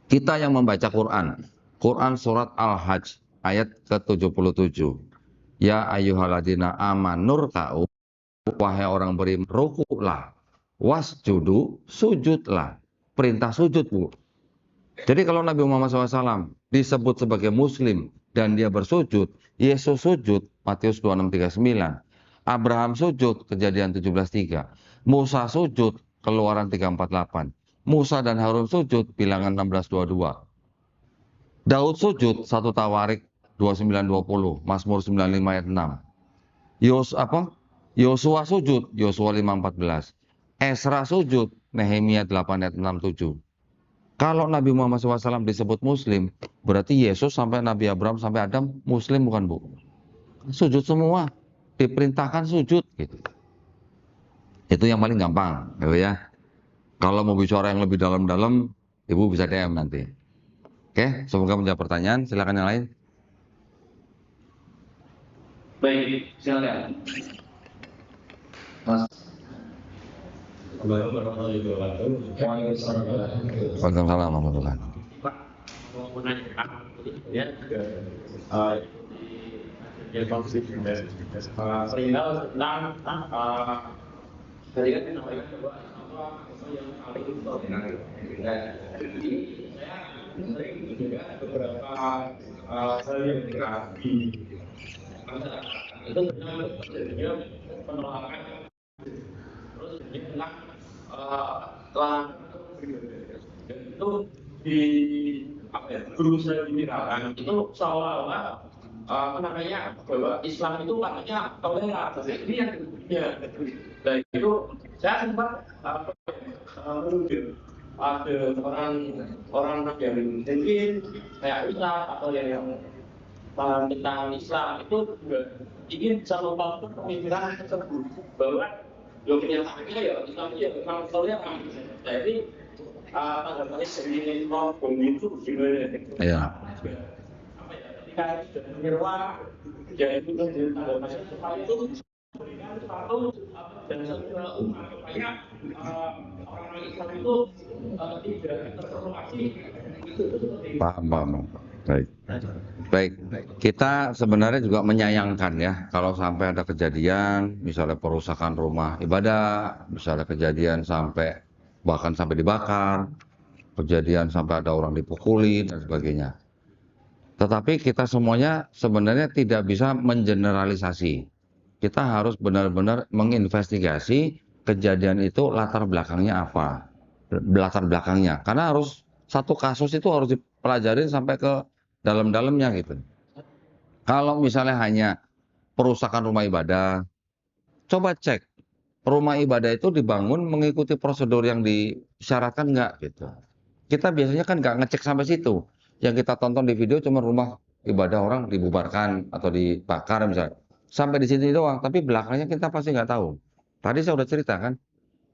Kita yang membaca Quran. Quran surat Al-Hajj ayat ke-77. Ya ayyuhalladzina amanur ka'u, wahai orang beriman, rukuklah, wasjudu, sujudlah. Perintah sujud, Bu. Jadi kalau Nabi Muhammad SAW disebut sebagai muslim dan dia bersujud, Yesus sujud, Matius 26:39. Abraham sujud, Kejadian 17:3. Musa sujud, Keluaran 3:48. Musa dan Harun sujud, Bilangan 16:22. Daud sujud, 1 Tawarik 29:20, Mazmur 95 ayat 6. Yosua sujud, Yosua 5:14. Esra sujud, Nehemia 8 ayat 6-7. Kalau Nabi Muhammad SAW disebut muslim, berarti Yesus sampai Nabi Abraham sampai Adam muslim bukan Bu? Sujud semua, diperintahkan sujud gitu. Itu yang paling gampang, gitu ya. Kalau mau bicara yang lebih dalam-dalam, Ibu bisa DM nanti. Oke, semoga menjawab pertanyaan. Silakan yang lain. Baik, silakan. Mas. Waalaikumsalam warahmatullahi. Pak, mau menanyakan ya. Ya konflik sehingga tentang tadi kan namanya apa yang paling dominan. Jadi saya sering juga beberapa hal yang terapi itu terjadinya penolakan terus dia tentang telah itu di apa ya guru saya dibicarakan itu seolah-olah apa namanya bahwa Islam itu katanya toleran. Ini yang ya, dan itu saya sempat menuju ada orang yang mungkin kayak Islam atau yang paham tentang Islam itu juga ingin bisa membangun pemikiran tersebut bahwa kenyataannya ya Islam itu ya memang toleran. Jadi tanggapannya sendiri bom itu gimana? Iya. Ketika sudah menyeruak jadi itu tanggapannya supaya itu memberikan satu dan supaya orang Islam itu tidak terprovokasi itu seperti itu. Paham. Baik. Kita sebenarnya juga menyayangkan ya kalau sampai ada kejadian misalnya perusakan rumah ibadah, misalnya kejadian sampai bahkan sampai dibakar, kejadian sampai ada orang dipukuli dan sebagainya. Tetapi kita semuanya sebenarnya tidak bisa mengeneralisasi. Kita harus benar-benar menginvestigasi kejadian itu latar belakangnya apa. Latar belakangnya. Karena harus satu kasus itu harus dipelajarin sampai ke dalam-dalamnya gitu. Kalau misalnya hanya perusakan rumah ibadah, coba cek rumah ibadah itu dibangun mengikuti prosedur yang disyaratkan nggak gitu. Kita biasanya kan nggak ngecek sampai situ. Yang kita tonton di video cuma rumah ibadah orang dibubarkan atau dibakar misalnya. Sampai di sini doang, tapi belakangnya kita pasti nggak tahu. Tadi saya udah cerita kan,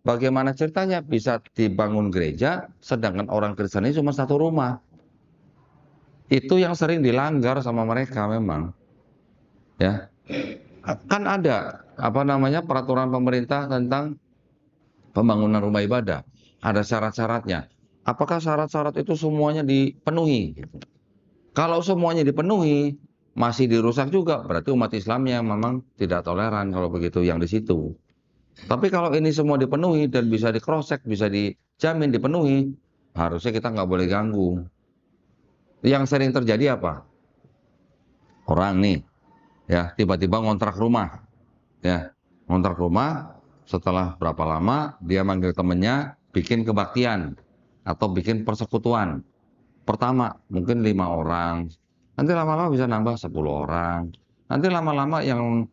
bagaimana ceritanya bisa dibangun gereja, sedangkan orang Kristen ini cuma satu rumah. Itu yang sering dilanggar sama mereka memang. Ya, kan ada peraturan pemerintah tentang pembangunan rumah ibadah. Ada syarat-syaratnya. Apakah syarat-syarat itu semuanya dipenuhi? Kalau semuanya dipenuhi, masih dirusak juga, berarti umat Islamnya memang tidak toleran kalau begitu yang di situ. Tapi kalau ini semua dipenuhi dan bisa di-cross-check, bisa dijamin dipenuhi, harusnya kita nggak boleh ganggu. Yang sering terjadi apa? Orang nih, ya tiba-tiba ngontrak rumah, ya ngontrak rumah. Setelah berapa lama dia manggil temennya bikin kebaktian atau bikin persekutuan. Pertama mungkin 5 orang, nanti lama-lama bisa nambah 10 orang. Nanti lama-lama yang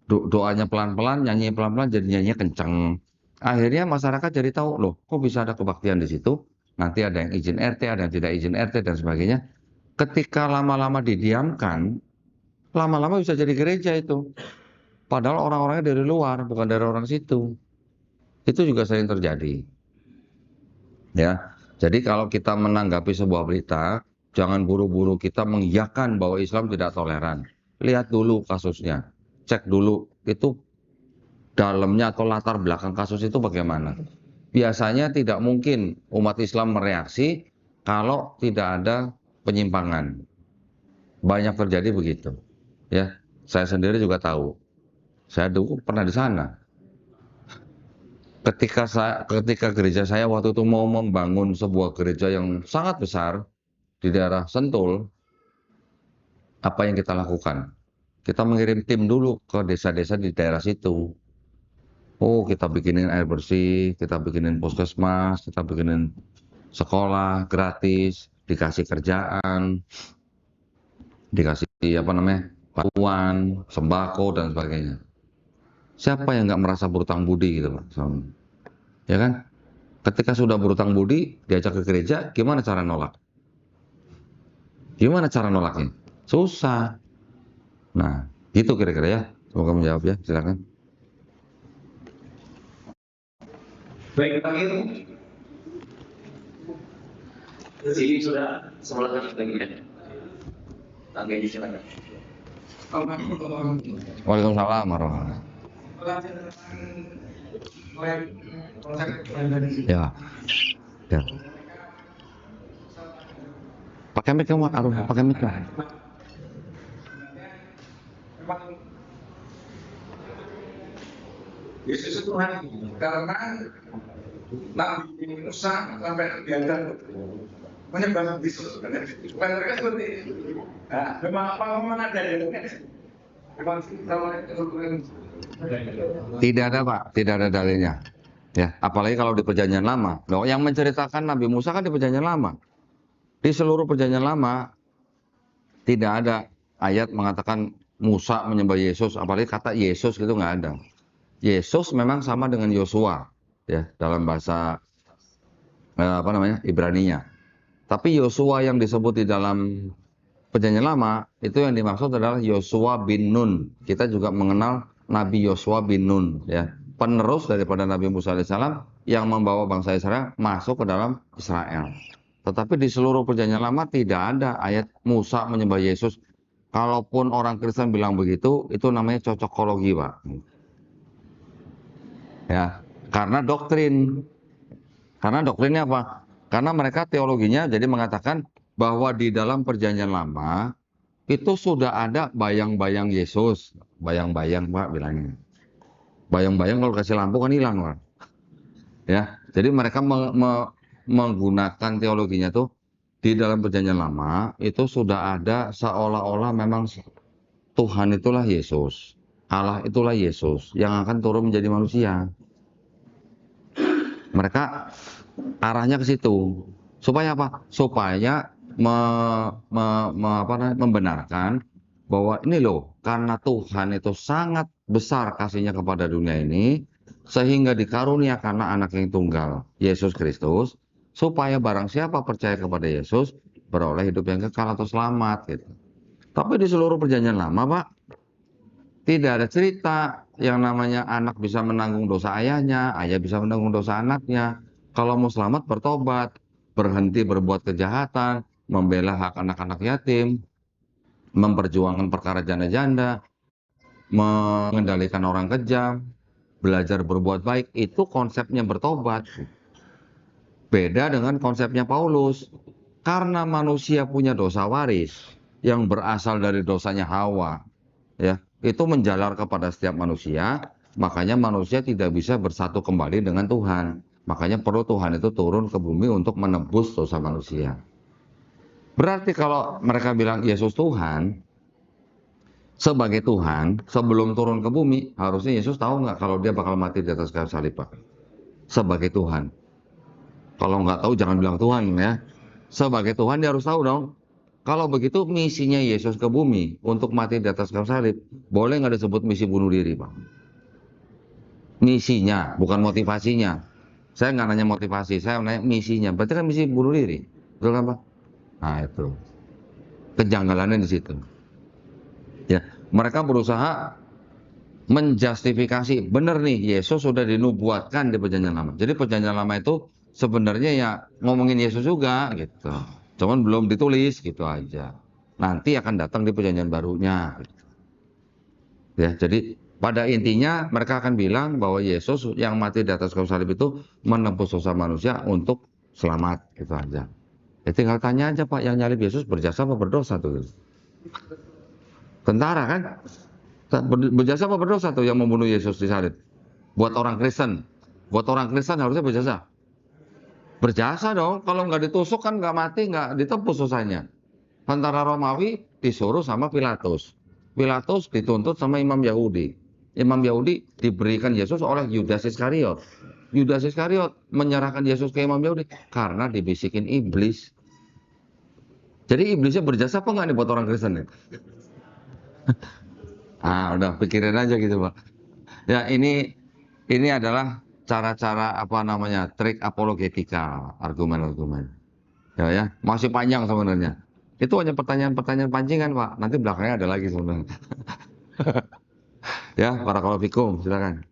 doanya pelan-pelan, nyanyi pelan-pelan, jadi nyanyinya kenceng. Akhirnya masyarakat jadi tahu, loh kok bisa ada kebaktian di situ. Nanti ada yang izin RT, ada yang tidak izin RT, dan sebagainya. Ketika lama-lama didiamkan, lama-lama bisa jadi gereja itu. Padahal orang-orangnya dari luar, bukan dari orang situ. Itu juga sering terjadi. Ya, jadi kalau kita menanggapi sebuah berita, jangan buru-buru kita mengiyakan bahwa Islam tidak toleran. Lihat dulu kasusnya, cek dulu itu dalamnya atau latar belakang kasus itu bagaimana. Biasanya tidak mungkin umat Islam mereaksi kalau tidak ada penyimpangan. Banyak terjadi begitu. Ya, saya sendiri juga tahu. Saya dulu pernah di sana. Ketika gereja saya waktu itu mau membangun sebuah gereja yang sangat besar di daerah Sentul, apa yang kita lakukan? Kita mengirim tim dulu ke desa-desa di daerah situ. Oh, kita bikinin air bersih, kita bikinin puskesmas, kita bikinin sekolah gratis, dikasih kerjaan, dikasih apa namanya, bantuan, sembako dan sebagainya. Siapa yang nggak merasa berutang budi gitu, Pak? Ya kan? Ketika sudah berutang budi, diajak ke gereja, gimana cara nolak? Gimana cara nolaknya? Susah. Nah, gitu kira-kira ya. Semoga menjawab ya, silakan. Baik, Pak Gil. Sini sudah sebelah kanan bagian. Tangga di silakan. Waalaikumsalam warahmatullahi wabarakatuh. Ya. Ya. Pakai mic kamu, Arum, pakai mic lah. Yesus itu Tuhan karena Nabi Musa sampai diantar menyembah Yesus. Supaya mereka seperti itu. Nah, memang apa ada di memang Tidak ada, Pak, tidak ada dalilnya. Ya, apalagi kalau di Perjanjian Lama. Loh, yang menceritakan Nabi Musa kan di Perjanjian Lama. Di seluruh Perjanjian Lama tidak ada ayat mengatakan Musa menyembah Yesus, apalagi kata Yesus gitu nggak ada. Yesus memang sama dengan Yosua, ya, dalam bahasa apa namanya, Ibraninya. Tapi Yosua yang disebut di dalam Perjanjian Lama itu yang dimaksud adalah Yosua bin Nun. Kita juga mengenal Nabi Yosua bin Nun, ya, penerus daripada Nabi Musa alaihissalam yang membawa bangsa Israel masuk ke dalam Israel. Tetapi di seluruh Perjanjian Lama tidak ada ayat Musa menyembah Yesus. Kalaupun orang Kristen bilang begitu, itu namanya cocokologi, Pak. Ya, karena doktrin. Karena doktrinnya apa? Karena mereka teologinya jadi mengatakan bahwa di dalam Perjanjian Lama itu sudah ada bayang-bayang Yesus. Bayang-bayang, Pak, bilangnya. Bayang-bayang kalau kasih lampu kan hilang, Pak. Ya, jadi mereka menggunakan teologinya tuh di dalam Perjanjian Lama itu sudah ada seolah-olah memang Tuhan itulah Yesus. Allah itulah Yesus yang akan turun menjadi manusia. Mereka arahnya ke situ. Supaya apa? Supaya membenarkan bahwa ini loh, karena Tuhan itu sangat besar kasihnya kepada dunia ini, sehingga dikaruniakanlah anak yang tunggal, Yesus Kristus, supaya barang siapa percaya kepada Yesus, beroleh hidup yang kekal atau selamat. Gitu. Tapi di seluruh Perjanjian Lama, Pak, tidak ada cerita yang namanya anak bisa menanggung dosa ayahnya, ayah bisa menanggung dosa anaknya. Kalau mau selamat, bertobat, berhenti berbuat kejahatan, membela hak anak-anak yatim, memperjuangkan perkara janda-janda, mengendalikan orang kejam, belajar berbuat baik. Itu konsepnya bertobat. Beda dengan konsepnya Paulus. Karena manusia punya dosa waris yang berasal dari dosanya Hawa, ya, itu menjalar kepada setiap manusia, makanya manusia tidak bisa bersatu kembali dengan Tuhan. Makanya perlu Tuhan itu turun ke bumi untuk menebus dosa manusia. Berarti kalau mereka bilang Yesus Tuhan, sebagai Tuhan, sebelum turun ke bumi, harusnya Yesus tahu nggak kalau dia bakal mati di atas kayu salib, Pak? Sebagai Tuhan. Kalau nggak tahu jangan bilang Tuhan, ya. Sebagai Tuhan dia harus tahu dong. Kalau begitu misinya Yesus ke bumi untuk mati di atas kayu salib, boleh nggak disebut misi bunuh diri, Pak? Misinya, bukan motivasinya. Saya nggak nanya motivasi, saya nanya misinya. Berarti kan misi bunuh diri, betul kan, Pak? Nah itu kejanggalannya di situ. Ya, mereka berusaha menjustifikasi, benar nih Yesus sudah dinubuatkan di Perjanjian Lama. Jadi Perjanjian Lama itu sebenarnya ya ngomongin Yesus juga gitu. Cuman belum ditulis gitu aja. Nanti akan datang di Perjanjian Barunya. Gitu. Ya, jadi pada intinya mereka akan bilang bahwa Yesus yang mati di atas kayu salib itu menebus dosa manusia untuk selamat gitu aja. Ya tinggal tanya aja Pak, yang nyalib Yesus berjasa apa berdosa tuh? Tentara kan? Berjasa apa berdosa tuh yang membunuh Yesus di salib? Buat orang Kristen. Buat orang Kristen harusnya berjasa. Berjasa dong, kalau nggak ditusuk kan nggak mati, nggak ditebus dosanya. Tentara Romawi disuruh sama Pilatus. Pilatus dituntut sama Imam Yahudi. Imam Yahudi diberikan Yesus oleh Yudas Iskariot. Yudas Iskariot menyerahkan Yesus ke Imam Yahudi karena dibisikin iblis. Jadi iblisnya berjasa apa nggak nih buat orang Kristen nih? Ah, udah pikirin aja gitu, Pak. Ya, ini adalah cara-cara apa namanya? Trik apologetika, argumen-argumen. Ya, masih panjang sebenarnya. Itu hanya pertanyaan-pertanyaan pancingan, Pak. Nanti belakangnya ada lagi sebenarnya. Ya, barakallahu fikum, silakan.